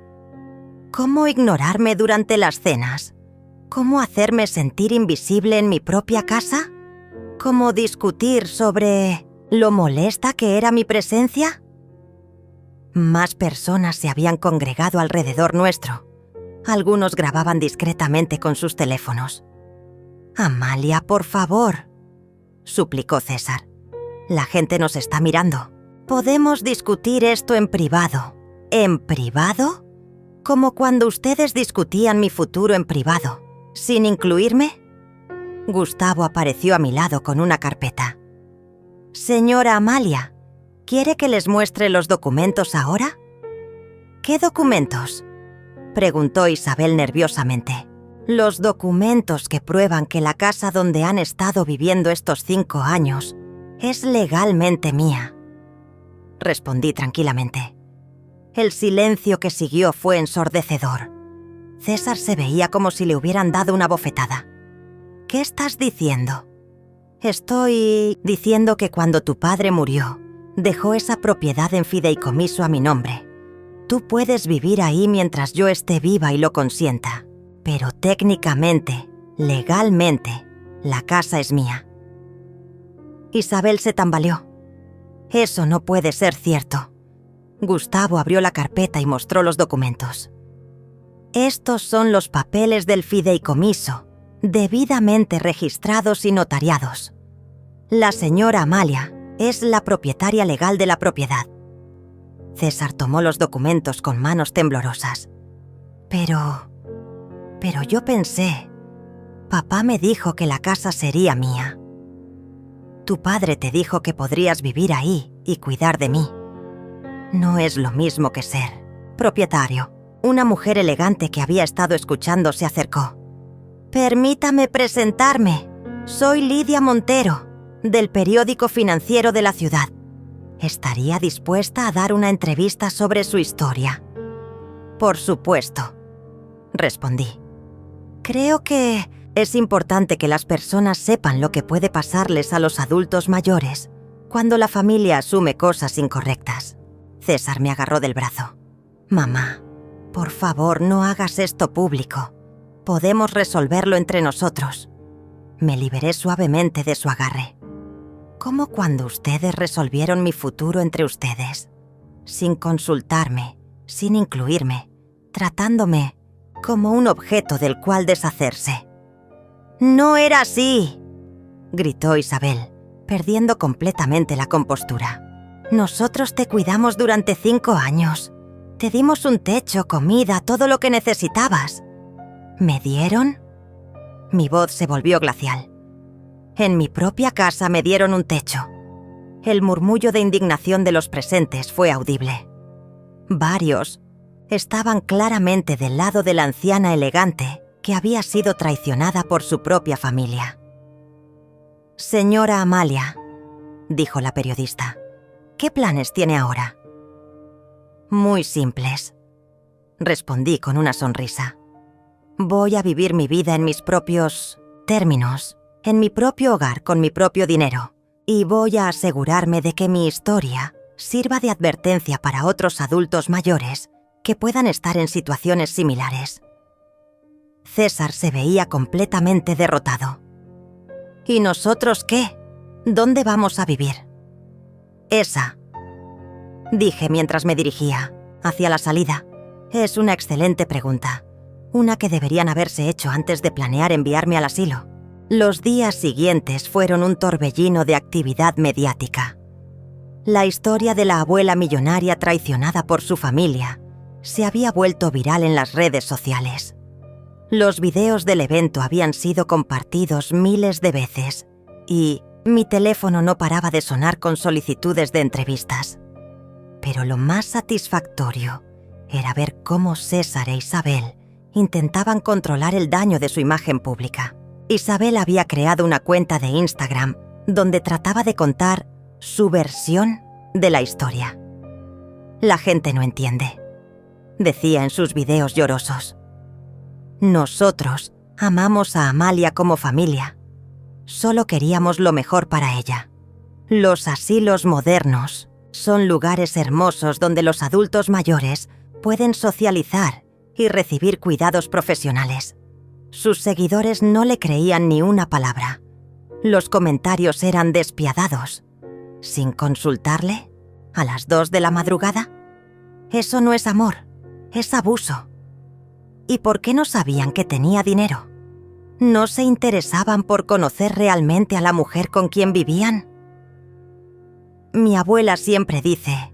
A: «¿Cómo ignorarme durante las cenas? ¿Cómo hacerme sentir invisible en mi propia casa? ¿Cómo discutir sobre lo molesta que era mi presencia?» Más personas se habían congregado alrededor nuestro. Algunos grababan discretamente con sus teléfonos. «Amalia, por favor», suplicó César. «La gente nos está mirando. Podemos discutir esto en privado». «¿En privado?» «Como cuando ustedes discutían mi futuro en privado, sin incluirme». Gustavo apareció a mi lado con una carpeta. «Señora Amalia, ¿quiere que les muestre los documentos ahora?» «¿Qué documentos?», preguntó Isabel nerviosamente. «Los documentos que prueban que la casa donde han estado viviendo estos 5 años es legalmente mía», respondí tranquilamente. El silencio que siguió fue ensordecedor. César se veía como si le hubieran dado una bofetada. «¿Qué estás diciendo?» «Estoy diciendo que cuando tu padre murió, dejó esa propiedad en fideicomiso a mi nombre. Tú puedes vivir ahí mientras yo esté viva y lo consienta, pero técnicamente, legalmente, la casa es mía». Isabel se tambaleó. «Eso no puede ser cierto». Gustavo abrió la carpeta y mostró los documentos. «Estos son los papeles del fideicomiso, debidamente registrados y notariados. La señora Amalia es la propietaria legal de la propiedad. César tomó los documentos con manos temblorosas. Pero yo pensé, papá me dijo que la casa sería mía. Tu padre te dijo que podrías vivir ahí y cuidar de mí. No es lo mismo que ser propietario. Una mujer elegante que había estado escuchando se acercó. Permítame presentarme. Soy Lidia Montero, del periódico financiero de la ciudad. Estaría dispuesta a dar una entrevista sobre su historia. Por supuesto, respondí. Creo que es importante que las personas sepan lo que puede pasarles a los adultos mayores cuando la familia asume cosas incorrectas. César me agarró del brazo. Mamá, por favor, no hagas esto público. Podemos resolverlo entre nosotros. Me liberé suavemente de su agarre. ¿Cómo cuando ustedes resolvieron mi futuro entre ustedes? Sin consultarme, sin incluirme, tratándome como un objeto del cual deshacerse. «No era así», gritó Isabel, perdiendo completamente la compostura. «Nosotros te cuidamos durante 5 años. Te dimos un techo, comida, todo lo que necesitabas. ¿Me dieron?» Mi voz se volvió glacial. En mi propia casa me dieron un techo. El murmullo de indignación de los presentes fue audible. Varios estaban claramente del lado de la anciana elegante que había sido traicionada por su propia familia. «Señora Amalia», dijo la periodista, «¿qué planes tiene ahora?» «Muy simples», respondí con una sonrisa. «Voy a vivir mi vida en mis propios términos, en mi propio hogar con mi propio dinero, y voy a asegurarme de que mi historia sirva de advertencia para otros adultos mayores que puedan estar en situaciones similares». César se veía completamente derrotado. «¿Y nosotros qué? ¿Dónde vamos a vivir?» «Esa», dije mientras me dirigía hacia la salida. «Es una excelente pregunta. Una que deberían haberse hecho antes de planear enviarme al asilo». Los días siguientes fueron un torbellino de actividad mediática. La historia de la abuela millonaria traicionada por su familia se había vuelto viral en las redes sociales. Los videos del evento habían sido compartidos miles de veces y mi teléfono no paraba de sonar con solicitudes de entrevistas. Pero lo más satisfactorio era ver cómo César e Isabel intentaban controlar el daño de su imagen pública. Isabel había creado una cuenta de Instagram donde trataba de contar su versión de la historia. «La gente no entiende», decía en sus videos llorosos. «Nosotros amamos a Amalia como familia. Solo queríamos lo mejor para ella. Los asilos modernos son lugares hermosos donde los adultos mayores pueden socializar y recibir cuidados profesionales». Sus seguidores no le creían ni una palabra. Los comentarios eran despiadados. ¿Sin consultarle? ¿A las 2 de la madrugada? Eso no es amor, es abuso. ¿Y por qué no sabían que tenía dinero? ¿No se interesaban por conocer realmente a la mujer con quien vivían? Mi abuela siempre dice,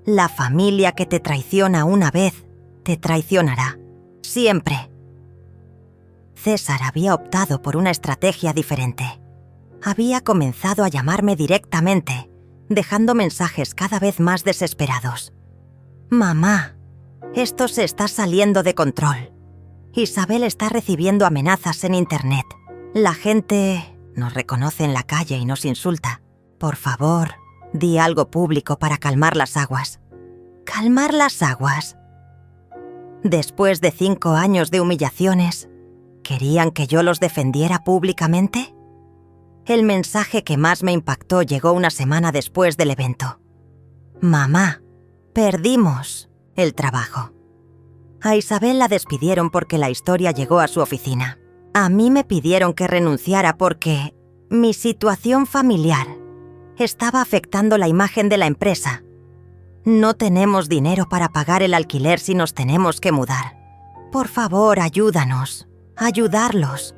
A: la familia que te traiciona una vez, te traicionará. Siempre. César había optado por una estrategia diferente. Había comenzado a llamarme directamente, dejando mensajes cada vez más desesperados. «Mamá, esto se está saliendo de control. Isabel está recibiendo amenazas en internet. La gente nos reconoce en la calle y nos insulta. Por favor, di algo público para calmar las aguas». ¿Calmar las aguas? Después de 5 años de humillaciones, ¿querían que yo los defendiera públicamente? El mensaje que más me impactó llegó una semana después del evento. «Mamá, perdimos el trabajo». A Isabel la despidieron porque la historia llegó a su oficina. A mí me pidieron que renunciara porque mi situación familiar estaba afectando la imagen de la empresa. No tenemos dinero para pagar el alquiler si nos tenemos que mudar. Por favor, ayúdanos. Ayudarlos.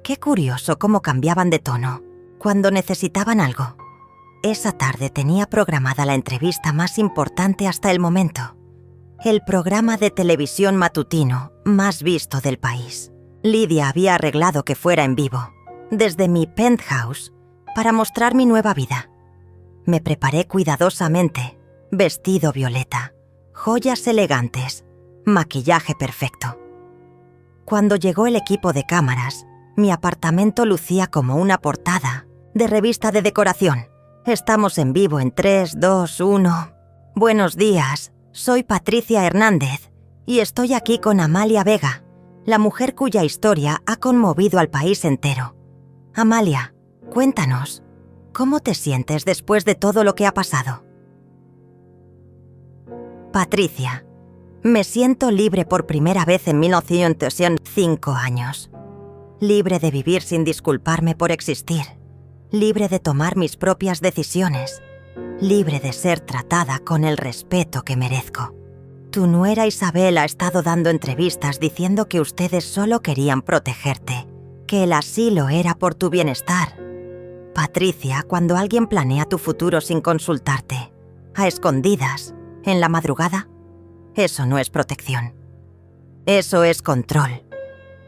A: Qué curioso cómo cambiaban de tono. cuando necesitaban algo. Esa tarde tenía programada la entrevista más importante hasta el momento. El programa de televisión matutino más visto del país. Lidia había arreglado que fuera en vivo, desde mi penthouse, para mostrar mi nueva vida. Me preparé cuidadosamente, vestido violeta, joyas elegantes, maquillaje perfecto. Cuando llegó el equipo de cámaras, mi apartamento lucía como una portada de revista de decoración. Estamos en vivo en 3, 2, 1. Buenos días, soy Patricia Hernández y estoy aquí con Amalia Vega, la mujer cuya historia ha conmovido al país entero. Amalia, cuéntanos, ¿cómo te sientes después de todo lo que ha pasado? Patricia, me siento libre por primera vez en 1905 años. Libre de vivir sin disculparme por existir. Libre de tomar mis propias decisiones. Libre de ser tratada con el respeto que merezco. Tu nuera Isabel ha estado dando entrevistas diciendo que ustedes solo querían protegerte, que el asilo era por tu bienestar. Patricia, cuando alguien planea tu futuro sin consultarte, a escondidas, en la madrugada, eso no es protección. Eso es control.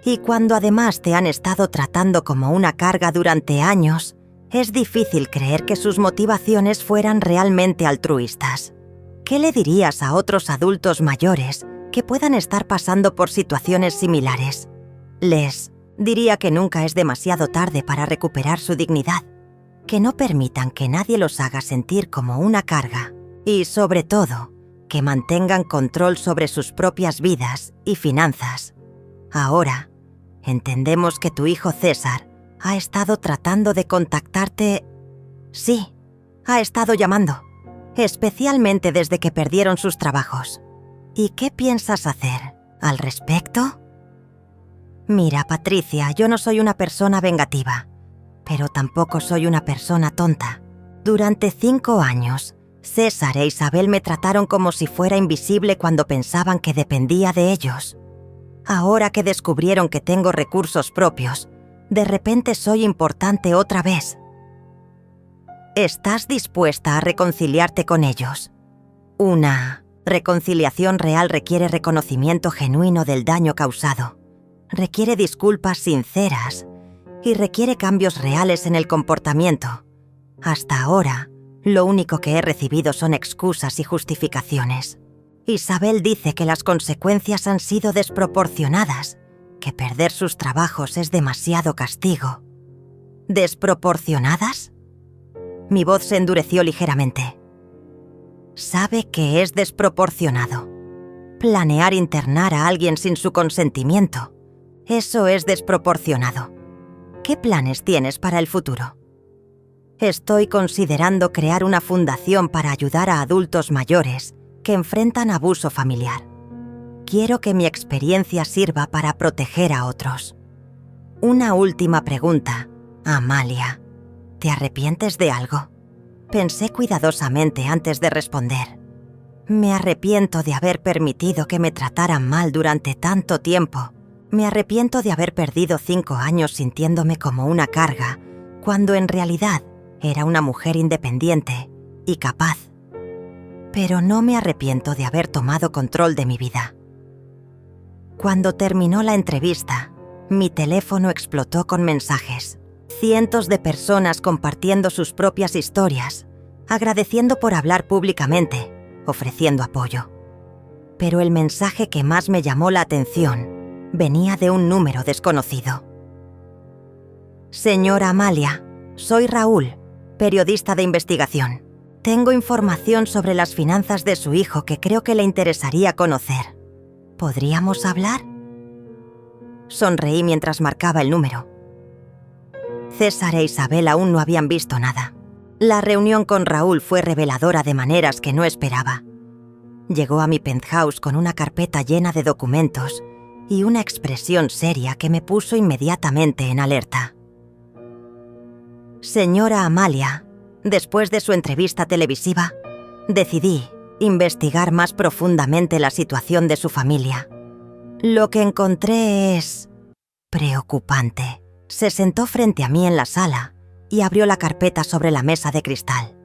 A: Y cuando además te han estado tratando como una carga durante años, es difícil creer que sus motivaciones fueran realmente altruistas. ¿Qué le dirías a otros adultos mayores que puedan estar pasando por situaciones similares? Les diría que nunca es demasiado tarde para recuperar su dignidad, que no permitan que nadie los haga sentir como una carga y, sobre todo, que mantengan control sobre sus propias vidas y finanzas. Ahora, entendemos que tu hijo César ha estado tratando de contactarte. Sí, ha estado llamando, especialmente desde que perdieron sus trabajos. ¿Y qué piensas hacer al respecto? Mira, Patricia, yo no soy una persona vengativa, pero tampoco soy una persona tonta. Durante 5 años, César e Isabel me trataron como si fuera invisible cuando pensaban que dependía de ellos. Ahora que descubrieron que tengo recursos propios, de repente soy importante otra vez. ¿Estás dispuesta a reconciliarte con ellos? Una reconciliación real requiere reconocimiento genuino del daño causado, requiere disculpas sinceras y requiere cambios reales en el comportamiento. Hasta ahora, lo único que he recibido son excusas y justificaciones. Isabel dice que las consecuencias han sido desproporcionadas, que perder sus trabajos es demasiado castigo. ¿Desproporcionadas? Mi voz se endureció ligeramente. Sabe que es desproporcionado. Planear internar a alguien sin su consentimiento. Eso es desproporcionado. ¿Qué planes tienes para el futuro? Estoy considerando crear una fundación para ayudar a adultos mayores que enfrentan abuso familiar. Quiero que mi experiencia sirva para proteger a otros. Una última pregunta, Amalia. ¿Te arrepientes de algo? Pensé cuidadosamente antes de responder. Me arrepiento de haber permitido que me trataran mal durante tanto tiempo. Me arrepiento de haber perdido 5 años sintiéndome como una carga, cuando en realidad era una mujer independiente y capaz. Pero no me arrepiento de haber tomado control de mi vida. Cuando terminó la entrevista, mi teléfono explotó con mensajes. Cientos de personas compartiendo sus propias historias, agradeciendo por hablar públicamente, ofreciendo apoyo. Pero el mensaje que más me llamó la atención venía de un número desconocido. Señora Amalia, soy Raúl, periodista de investigación. Tengo información sobre las finanzas de su hijo que creo que le interesaría conocer. ¿Podríamos hablar? Sonreí mientras marcaba el número. César e Isabel aún no habían visto nada. La reunión con Raúl fue reveladora de maneras que no esperaba. Llegó a mi penthouse con una carpeta llena de documentos y una expresión seria que me puso inmediatamente en alerta. Señora Amalia, después de su entrevista televisiva, decidí investigar más profundamente la situación de su familia. Lo que encontré es preocupante. Se sentó frente a mí en la sala y abrió la carpeta sobre la mesa de cristal.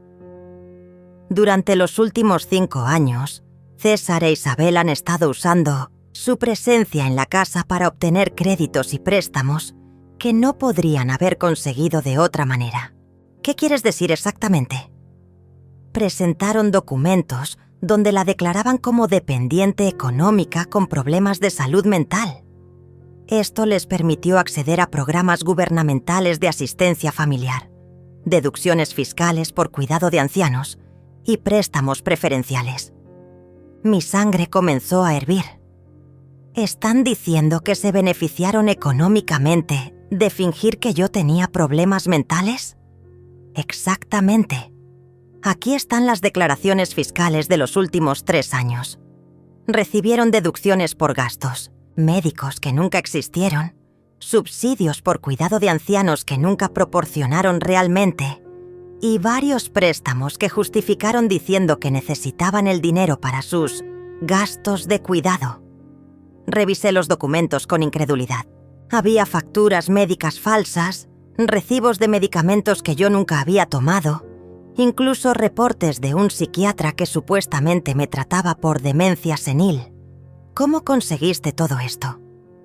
A: Durante los últimos 5 años, César e Isabel han estado usando su presencia en la casa para obtener créditos y préstamos que no podrían haber conseguido de otra manera. ¿Qué quieres decir exactamente? Presentaron documentos donde la declaraban como dependiente económica con problemas de salud mental. Esto les permitió acceder a programas gubernamentales de asistencia familiar, deducciones fiscales por cuidado de ancianos y préstamos preferenciales. Mi sangre comenzó a hervir. ¿Están diciendo que se beneficiaron económicamente de fingir que yo tenía problemas mentales? Exactamente. Aquí están las declaraciones fiscales de los últimos 3 años. Recibieron deducciones por gastos, médicos que nunca existieron, subsidios por cuidado de ancianos que nunca proporcionaron realmente y varios préstamos que justificaron diciendo que necesitaban el dinero para sus gastos de cuidado. Revisé los documentos con incredulidad. Había facturas médicas falsas, recibos de medicamentos que yo nunca había tomado, incluso reportes de un psiquiatra que supuestamente me trataba por demencia senil. ¿Cómo conseguiste todo esto?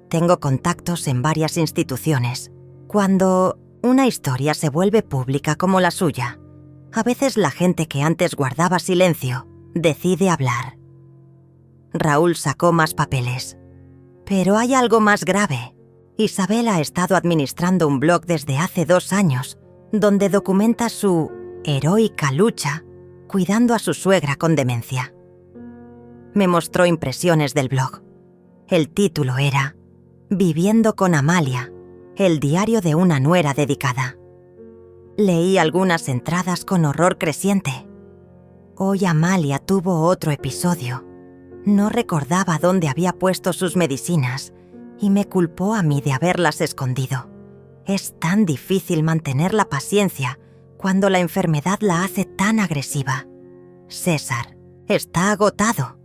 A: Tengo contactos en varias instituciones. Cuando una historia se vuelve pública como la suya, a veces la gente que antes guardaba silencio decide hablar. Raúl sacó más papeles. Pero hay algo más grave. Isabel ha estado administrando un blog desde hace 2 años, donde documenta su heroica lucha cuidando a su suegra con demencia. Me mostró impresiones del blog. El título era Viviendo con Amalia, el diario de una nuera dedicada. Leí algunas entradas con horror creciente. Hoy Amalia tuvo otro episodio. No recordaba dónde había puesto sus medicinas y me culpó a mí de haberlas escondido. Es tan difícil mantener la paciencia cuando la enfermedad la hace tan agresiva. César está agotado.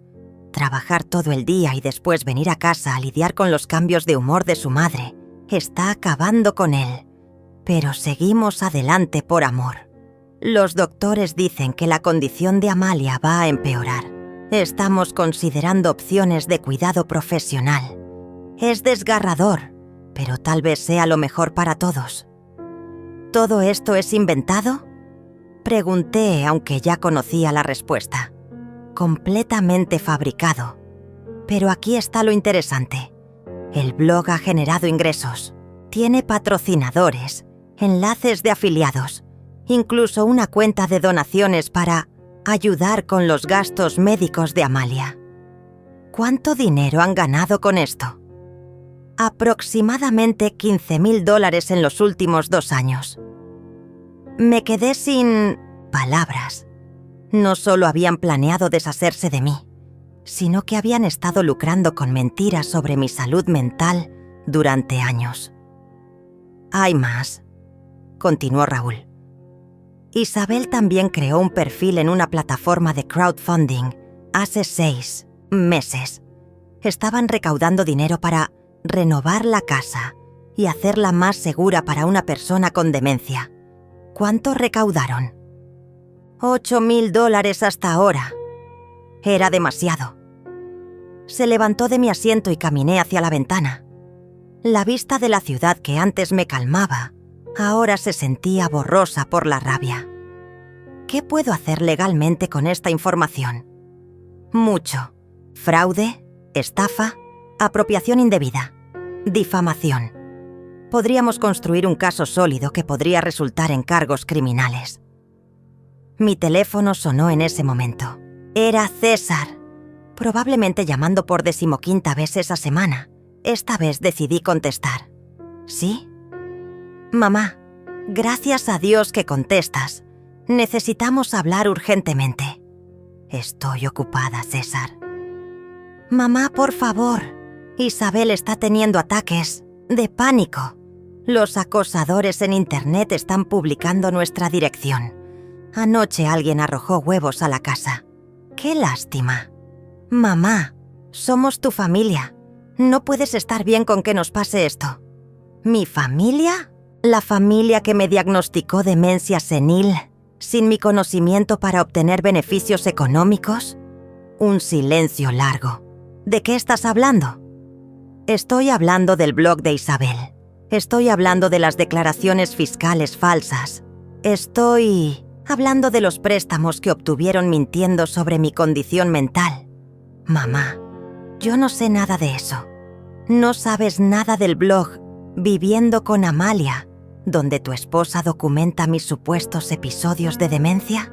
A: Trabajar todo el día y después venir a casa a lidiar con los cambios de humor de su madre está acabando con él. Pero seguimos adelante por amor. Los doctores dicen que la condición de Amalia va a empeorar. Estamos considerando opciones de cuidado profesional. Es desgarrador, pero tal vez sea lo mejor para todos. ¿Todo esto es inventado? Pregunté, aunque ya conocía la respuesta. Completamente fabricado. Pero aquí está lo interesante. El blog ha generado ingresos. Tiene patrocinadores, enlaces de afiliados, incluso una cuenta de donaciones para ayudar con los gastos médicos de Amalia. ¿Cuánto dinero han ganado con esto? Aproximadamente $15,000 en los últimos 2 años. Me quedé sin palabras. No solo habían planeado deshacerse de mí, sino que habían estado lucrando con mentiras sobre mi salud mental durante años. Hay más, continuó Raúl. Isabel también creó un perfil en una plataforma de crowdfunding hace 6 meses. Estaban recaudando dinero para renovar la casa y hacerla más segura para una persona con demencia. ¿Cuánto recaudaron? $8,000 hasta ahora. Era demasiado. Se levantó de mi asiento y caminé hacia la ventana. La vista de la ciudad que antes me calmaba, ahora se sentía borrosa por la rabia. ¿Qué puedo hacer legalmente con esta información? Mucho. Fraude, estafa, apropiación indebida, difamación. Podríamos construir un caso sólido que podría resultar en cargos criminales. Mi teléfono sonó en ese momento. Era César, probablemente llamando por 15ª vez esa semana. Esta vez decidí contestar. ¿Sí? Mamá, gracias a Dios que contestas. Necesitamos hablar urgentemente. Estoy ocupada, César. Mamá, por favor. Isabel está teniendo ataques de pánico. Los acosadores en Internet están publicando nuestra dirección. Anoche alguien arrojó huevos a la casa. ¡Qué lástima! Mamá, somos tu familia. No puedes estar bien con que nos pase esto. ¿Mi familia? La familia que me diagnosticó demencia senil, sin mi conocimiento para obtener beneficios económicos. Un silencio largo. ¿De qué estás hablando? Estoy hablando del blog de Isabel. Estoy hablando de las declaraciones fiscales falsas. Estoy hablando de los préstamos que obtuvieron mintiendo sobre mi condición mental. Mamá, yo no sé nada de eso. ¿No sabes nada del blog Viviendo con Amalia, donde tu esposa documenta mis supuestos episodios de demencia?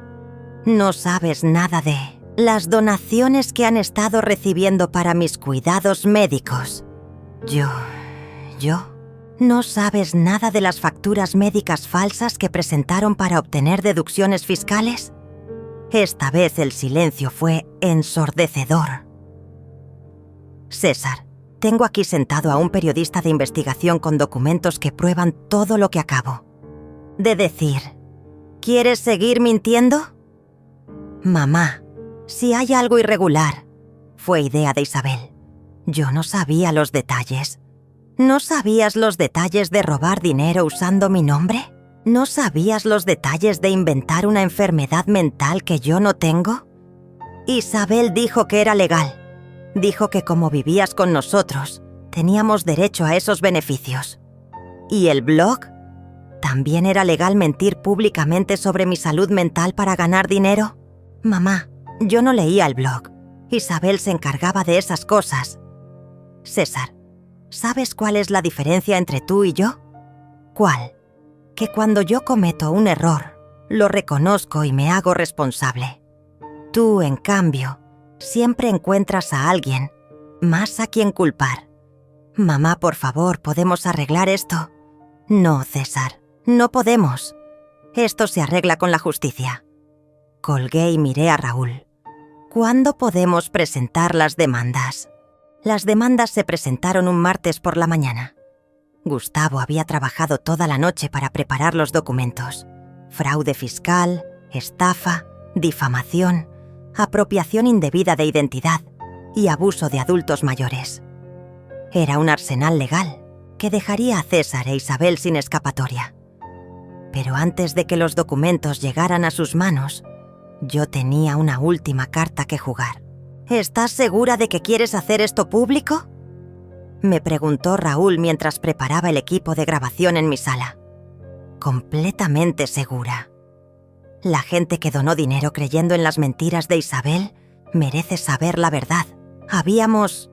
A: ¿No sabes nada de las donaciones que han estado recibiendo para mis cuidados médicos? ¿No sabes nada de las facturas médicas falsas que presentaron para obtener deducciones fiscales? Esta vez el silencio fue ensordecedor. César, tengo aquí sentado a un periodista de investigación con documentos que prueban todo lo que acabo de decir. ¿Quieres seguir mintiendo? Mamá, si hay algo irregular, fue idea de Isabel. Yo no sabía los detalles. ¿No sabías los detalles de robar dinero usando mi nombre? ¿No sabías los detalles de inventar una enfermedad mental que yo no tengo? Isabel dijo que era legal. Dijo que como vivías con nosotros, teníamos derecho a esos beneficios. ¿Y el blog? ¿También era legal mentir públicamente sobre mi salud mental para ganar dinero? Mamá, yo no leía el blog. Isabel se encargaba de esas cosas. César, ¿sabes cuál es la diferencia entre tú y yo? ¿Cuál? Que cuando yo cometo un error, lo reconozco y me hago responsable. Tú, en cambio, siempre encuentras a alguien más a quien culpar. Mamá, por favor, ¿podemos arreglar esto? No, César, no podemos. Esto se arregla con la justicia. Colgué y miré a Raúl. ¿Cuándo podemos presentar las demandas? Las demandas se presentaron un martes por la mañana. Gustavo había trabajado toda la noche para preparar los documentos. Fraude fiscal, estafa, difamación, apropiación indebida de identidad y abuso de adultos mayores. Era un arsenal legal que dejaría a César e Isabel sin escapatoria. Pero antes de que los documentos llegaran a sus manos, yo tenía una última carta que jugar. ¿Estás segura de que quieres hacer esto público?, me preguntó Raúl mientras preparaba el equipo de grabación en mi sala. Completamente segura. La gente que donó dinero creyendo en las mentiras de Isabel merece saber la verdad. Habíamos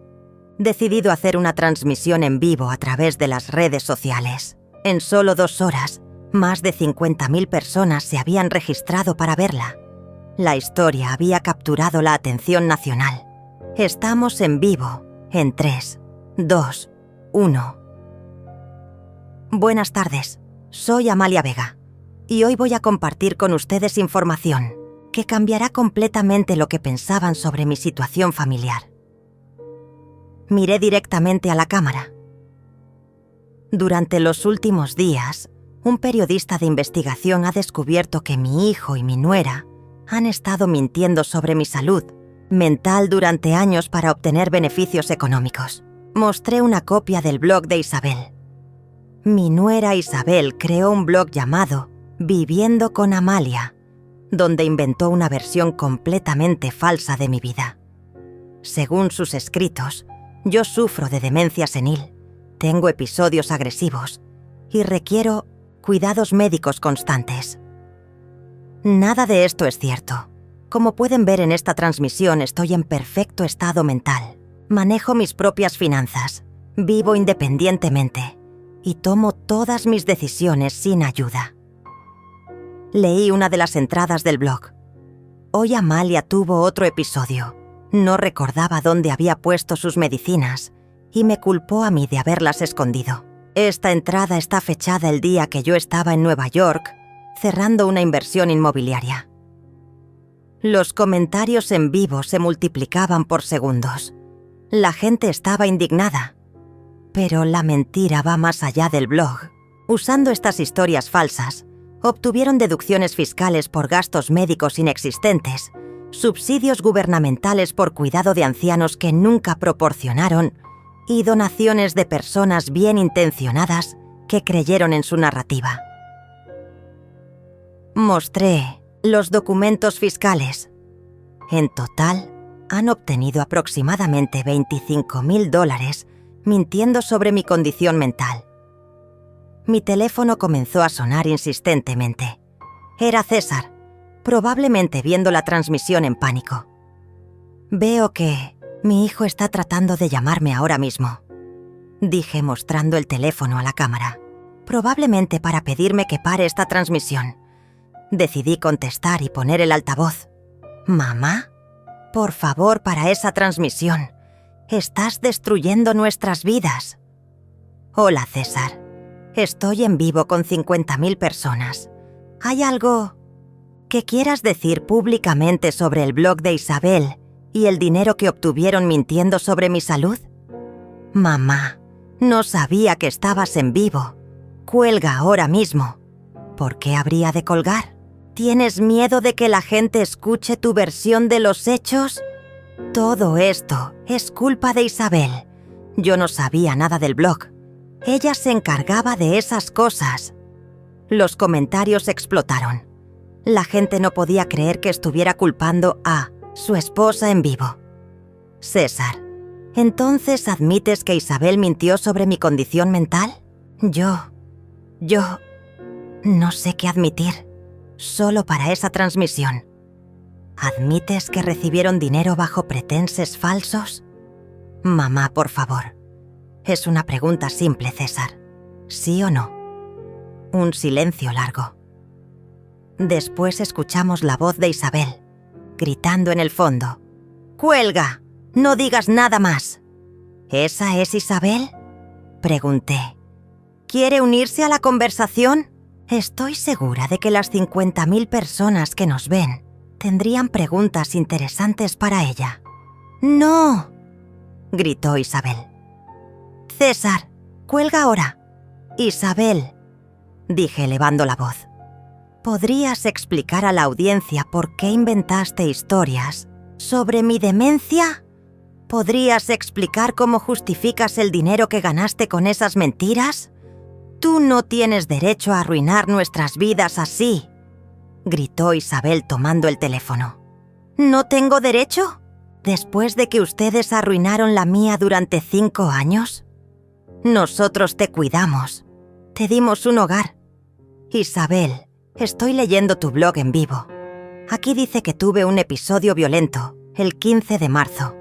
A: decidido hacer una transmisión en vivo a través de las redes sociales. En solo 2 horas, más de 50.000 personas se habían registrado para verla. La historia había capturado la atención nacional. Estamos en vivo, en 3, 2, 1. Buenas tardes, soy Amalia Vega y hoy voy a compartir con ustedes información que cambiará completamente lo que pensaban sobre mi situación familiar. Miré directamente a la cámara. Durante los últimos días, un periodista de investigación ha descubierto que mi hijo y mi nuera han estado mintiendo sobre mi salud mental durante años para obtener beneficios económicos. Mostré una copia del blog de Isabel. Mi nuera Isabel creó un blog llamado Viviendo con Amalia, donde inventó una versión completamente falsa de mi vida. Según sus escritos, yo sufro de demencia senil, tengo episodios agresivos y requiero cuidados médicos constantes. Nada de esto es cierto. Como pueden ver en esta transmisión, estoy en perfecto estado mental. Manejo mis propias finanzas, vivo independientemente y tomo todas mis decisiones sin ayuda. Leí una de las entradas del blog. Hoy Amalia tuvo otro episodio. No recordaba dónde había puesto sus medicinas y me culpó a mí de haberlas escondido. Esta entrada está fechada el día que yo estaba en Nueva York cerrando una inversión inmobiliaria. Los comentarios en vivo se multiplicaban por segundos. La gente estaba indignada. Pero la mentira va más allá del blog. Usando estas historias falsas, obtuvieron deducciones fiscales por gastos médicos inexistentes, subsidios gubernamentales por cuidado de ancianos que nunca proporcionaron y donaciones de personas bien intencionadas que creyeron en su narrativa. Mostré los documentos fiscales. En total, han obtenido aproximadamente $25,000 mintiendo sobre mi condición mental. Mi teléfono comenzó a sonar insistentemente. Era César, probablemente viendo la transmisión en pánico. Veo que mi hijo está tratando de llamarme ahora mismo, dije mostrando el teléfono a la cámara, probablemente para pedirme que pare esta transmisión. Decidí contestar y poner el altavoz. «¿Mamá? Por favor, para esa transmisión. Estás destruyendo nuestras vidas». «Hola, César. Estoy en vivo con 50,000 personas. ¿Hay algo que quieras decir públicamente sobre el blog de Isabel y el dinero que obtuvieron mintiendo sobre mi salud?» «Mamá, no sabía que estabas en vivo. Cuelga ahora mismo». «¿Por qué habría de colgar? ¿Tienes miedo de que la gente escuche tu versión de los hechos? Todo esto es culpa de Isabel. Yo no sabía nada del blog. Ella se encargaba de esas cosas». Los comentarios explotaron. La gente no podía creer que estuviera culpando a su esposa en vivo. «César, ¿entonces admites que Isabel mintió sobre mi condición mental?» Yo no sé qué admitir. Solo para esa transmisión. ¿Admites que recibieron dinero bajo pretenses falsos? Mamá, por favor. Es una pregunta simple, César. ¿Sí o no? Un silencio largo. Después escuchamos la voz de Isabel, gritando en el fondo. «¡Cuelga! ¡No digas nada más!» ¿Esa es Isabel?, pregunté. ¿Quiere unirse a la conversación? Estoy segura de que las 50,000 personas que nos ven tendrían preguntas interesantes para ella. «¡No!», gritó Isabel. «César, cuelga ahora». «Isabel», dije elevando la voz, ¿podrías explicar a la audiencia por qué inventaste historias sobre mi demencia? ¿Podrías explicar cómo justificas el dinero que ganaste con esas mentiras? «Tú no tienes derecho a arruinar nuestras vidas así», gritó Isabel tomando el teléfono. «¿No tengo derecho? ¿Después de que ustedes arruinaron la mía durante 5 años? Nosotros te cuidamos, te dimos un hogar. Isabel, estoy leyendo tu blog en vivo. Aquí dice que tuve un episodio violento el 15 de marzo.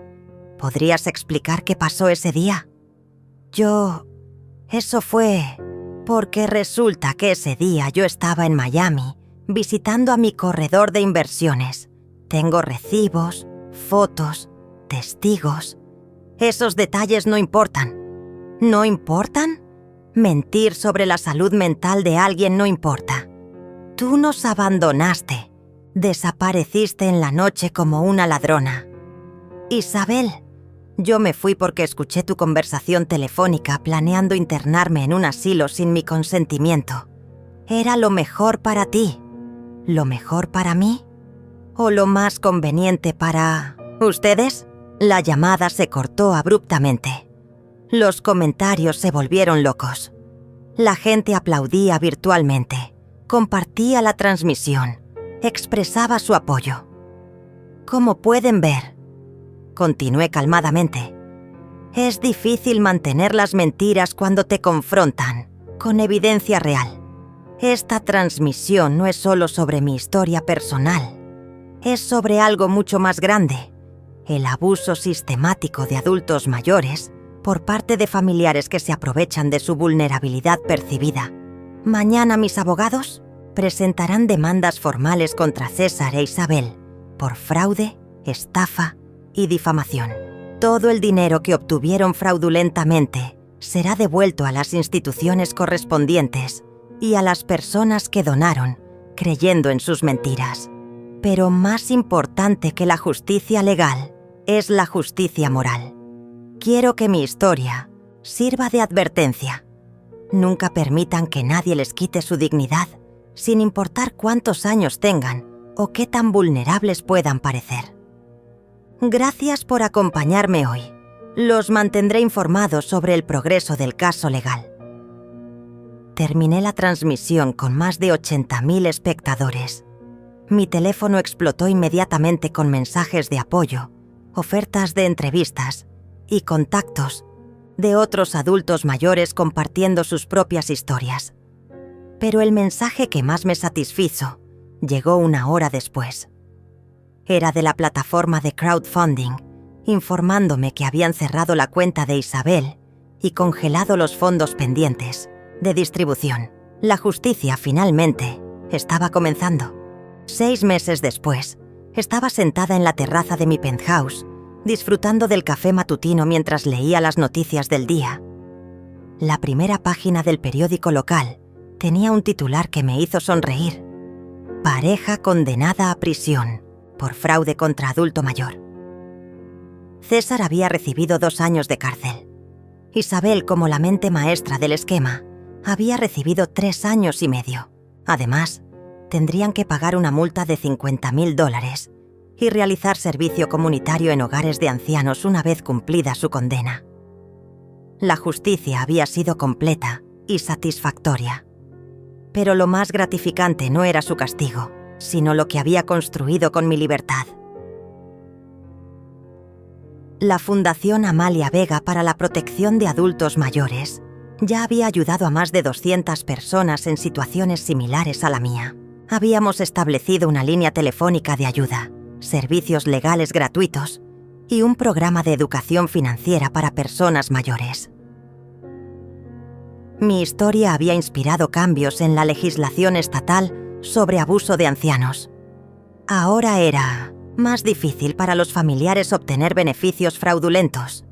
A: ¿Podrías explicar qué pasó ese día?» Eso fue porque resulta que ese día yo estaba en Miami visitando a mi corredor de inversiones. Tengo recibos, fotos, testigos. Esos detalles no importan. ¿No importan? Mentir sobre la salud mental de alguien no importa. Tú nos abandonaste. Desapareciste en la noche como una ladrona. Isabel, yo me fui porque escuché tu conversación telefónica planeando internarme en un asilo sin mi consentimiento. ¿Era lo mejor para ti? ¿Lo mejor para mí? ¿O lo más conveniente para ustedes? La llamada se cortó abruptamente. Los comentarios se volvieron locos. La gente aplaudía virtualmente, compartía la transmisión, expresaba su apoyo. Como pueden ver, continué calmadamente, es difícil mantener las mentiras cuando te confrontan con evidencia real. Esta transmisión no es solo sobre mi historia personal, es sobre algo mucho más grande, el abuso sistemático de adultos mayores por parte de familiares que se aprovechan de su vulnerabilidad percibida. Mañana mis abogados presentarán demandas formales contra César e Isabel por fraude, estafa y difamación. Todo el dinero que obtuvieron fraudulentamente será devuelto a las instituciones correspondientes y a las personas que donaron, creyendo en sus mentiras. Pero más importante que la justicia legal es la justicia moral. Quiero que mi historia sirva de advertencia. Nunca permitan que nadie les quite su dignidad, sin importar cuántos años tengan o qué tan vulnerables puedan parecer. Gracias por acompañarme hoy. Los mantendré informados sobre el progreso del caso legal. Terminé la transmisión con más de 80.000 espectadores. Mi teléfono explotó inmediatamente con mensajes de apoyo, ofertas de entrevistas y contactos de otros adultos mayores compartiendo sus propias historias. Pero el mensaje que más me satisfizo llegó una hora después. Era de la plataforma de crowdfunding, informándome que habían cerrado la cuenta de Isabel y congelado los fondos pendientes de distribución. La justicia, finalmente, estaba comenzando. 6 meses después, estaba sentada en la terraza de mi penthouse, disfrutando del café matutino mientras leía las noticias del día. La primera página del periódico local tenía un titular que me hizo sonreír. Pareja condenada a prisión por fraude contra adulto mayor. César había recibido 2 años de cárcel. Isabel, como la mente maestra del esquema, había recibido 3 años y medio. Además, tendrían que pagar una multa de $50.000 y realizar servicio comunitario en hogares de ancianos una vez cumplida su condena. La justicia había sido completa y satisfactoria. Pero lo más gratificante no era su castigo, sino lo que había construido con mi libertad. La Fundación Amalia Vega para la Protección de Adultos Mayores ya había ayudado a más de 200 personas en situaciones similares a la mía. Habíamos establecido una línea telefónica de ayuda, servicios legales gratuitos y un programa de educación financiera para personas mayores. Mi historia había inspirado cambios en la legislación estatal sobre abuso de ancianos. Ahora era más difícil para los familiares obtener beneficios fraudulentos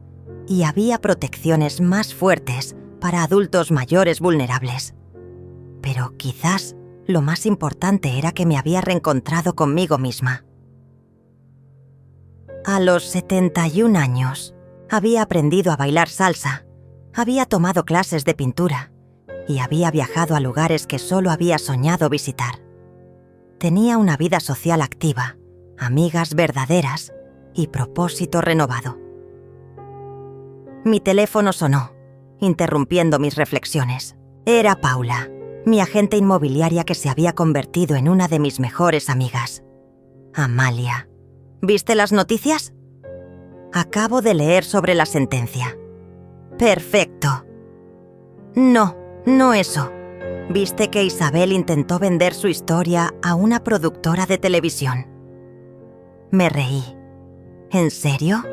A: y había protecciones más fuertes para adultos mayores vulnerables. Pero quizás lo más importante era que me había reencontrado conmigo misma. A los 71 años, había aprendido a bailar salsa, había tomado clases de pintura y había viajado a lugares que solo había soñado visitar. Tenía una vida social activa, amigas verdaderas y propósito renovado. Mi teléfono sonó, interrumpiendo mis reflexiones. Era Paula, mi agente inmobiliaria que se había convertido en una de mis mejores amigas. Amalia. ¿Viste las noticias? Acabo de leer sobre la sentencia. Perfecto. No eso. ¿Viste que Isabel intentó vender su historia a una productora de televisión? Me reí. ¿En serio?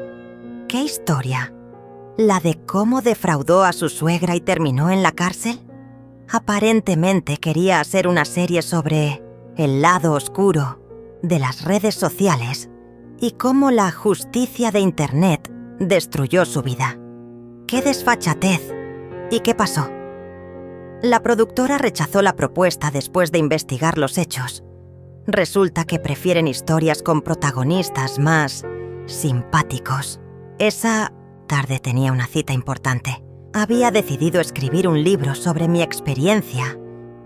A: ¿Qué historia? ¿La de cómo defraudó a su suegra y terminó en la cárcel? Aparentemente quería hacer una serie sobre el lado oscuro de las redes sociales y cómo la justicia de Internet destruyó su vida. ¡Qué desfachatez! ¿Y qué pasó? La productora rechazó la propuesta después de investigar los hechos. Resulta que prefieren historias con protagonistas más simpáticos. Esa tarde tenía una cita importante. Había decidido escribir un libro sobre mi experiencia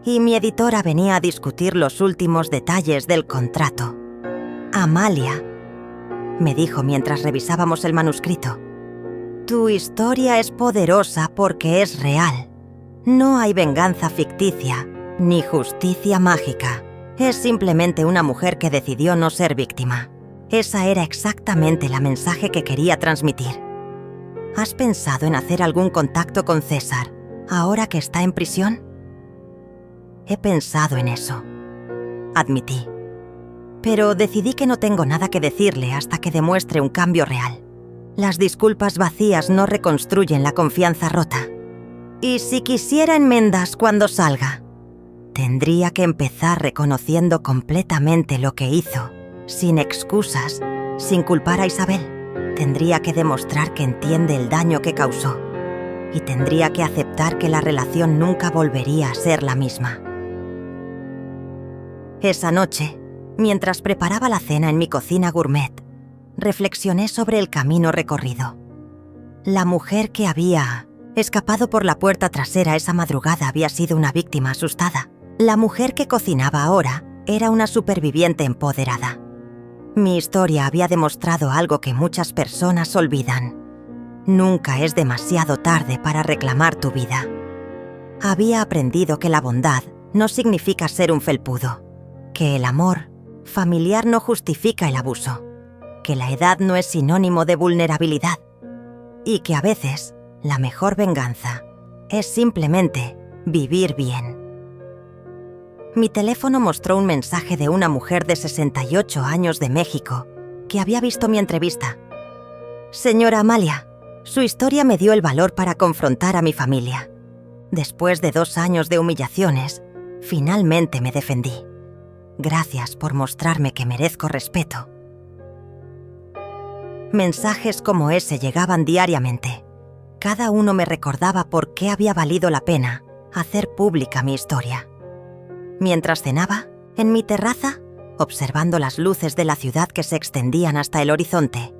A: y mi editora venía a discutir los últimos detalles del contrato. Amalia, me dijo mientras revisábamos el manuscrito, tu historia es poderosa porque es real. No hay venganza ficticia ni justicia mágica. Es simplemente una mujer que decidió no ser víctima. Esa era exactamente el mensaje que quería transmitir. ¿Has pensado en hacer algún contacto con César, ahora que está en prisión? He pensado en eso, admití. Pero decidí que no tengo nada que decirle hasta que demuestre un cambio real. Las disculpas vacías no reconstruyen la confianza rota. Y si quisiera enmiendas cuando salga, tendría que empezar reconociendo completamente lo que hizo, sin excusas, sin culpar a Isabel. Tendría que demostrar que entiende el daño que causó y tendría que aceptar que la relación nunca volvería a ser la misma. Esa noche, mientras preparaba la cena en mi cocina gourmet, reflexioné sobre el camino recorrido. La mujer que había escapado por la puerta trasera esa madrugada había sido una víctima asustada. La mujer que cocinaba ahora era una superviviente empoderada. Mi historia había demostrado algo que muchas personas olvidan. Nunca es demasiado tarde para reclamar tu vida. Había aprendido que la bondad no significa ser un felpudo, que el amor familiar no justifica el abuso, que la edad no es sinónimo de vulnerabilidad y que a veces la mejor venganza es simplemente vivir bien. Mi teléfono mostró un mensaje de una mujer de 68 años de México que había visto mi entrevista. Señora Amalia, su historia me dio el valor para confrontar a mi familia. Después de 2 años de humillaciones, finalmente me defendí. Gracias por mostrarme que merezco respeto. Mensajes como ese llegaban diariamente. Cada uno me recordaba por qué había valido la pena hacer pública mi historia. Mientras cenaba, en mi terraza, observando las luces de la ciudad que se extendían hasta el horizonte,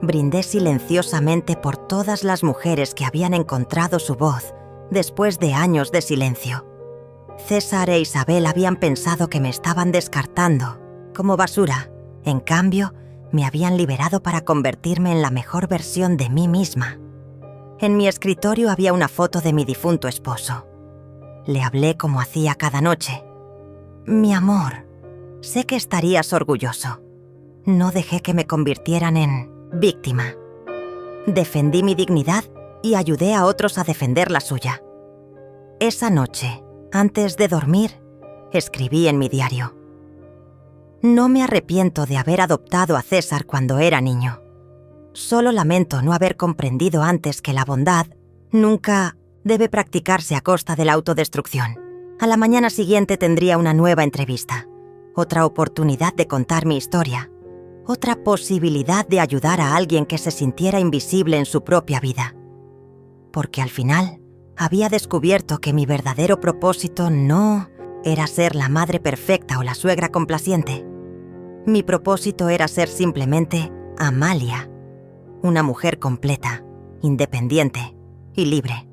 A: brindé silenciosamente por todas las mujeres que habían encontrado su voz después de años de silencio. César e Isabel habían pensado que me estaban descartando como basura. En cambio, me habían liberado para convertirme en la mejor versión de mí misma. En mi escritorio había una foto de mi difunto esposo. Le hablé como hacía cada noche. Mi amor, sé que estarías orgulloso. No dejé que me convirtieran en víctima. Defendí mi dignidad y ayudé a otros a defender la suya. Esa noche, antes de dormir, escribí en mi diario: no me arrepiento de haber adoptado a César cuando era niño. Solo lamento no haber comprendido antes que la bondad nunca debe practicarse a costa de la autodestrucción. A la mañana siguiente tendría una nueva entrevista, otra oportunidad de contar mi historia, otra posibilidad de ayudar a alguien que se sintiera invisible en su propia vida. Porque al final había descubierto que mi verdadero propósito no era ser la madre perfecta o la suegra complaciente. Mi propósito era ser simplemente Amalia, una mujer completa, independiente y libre.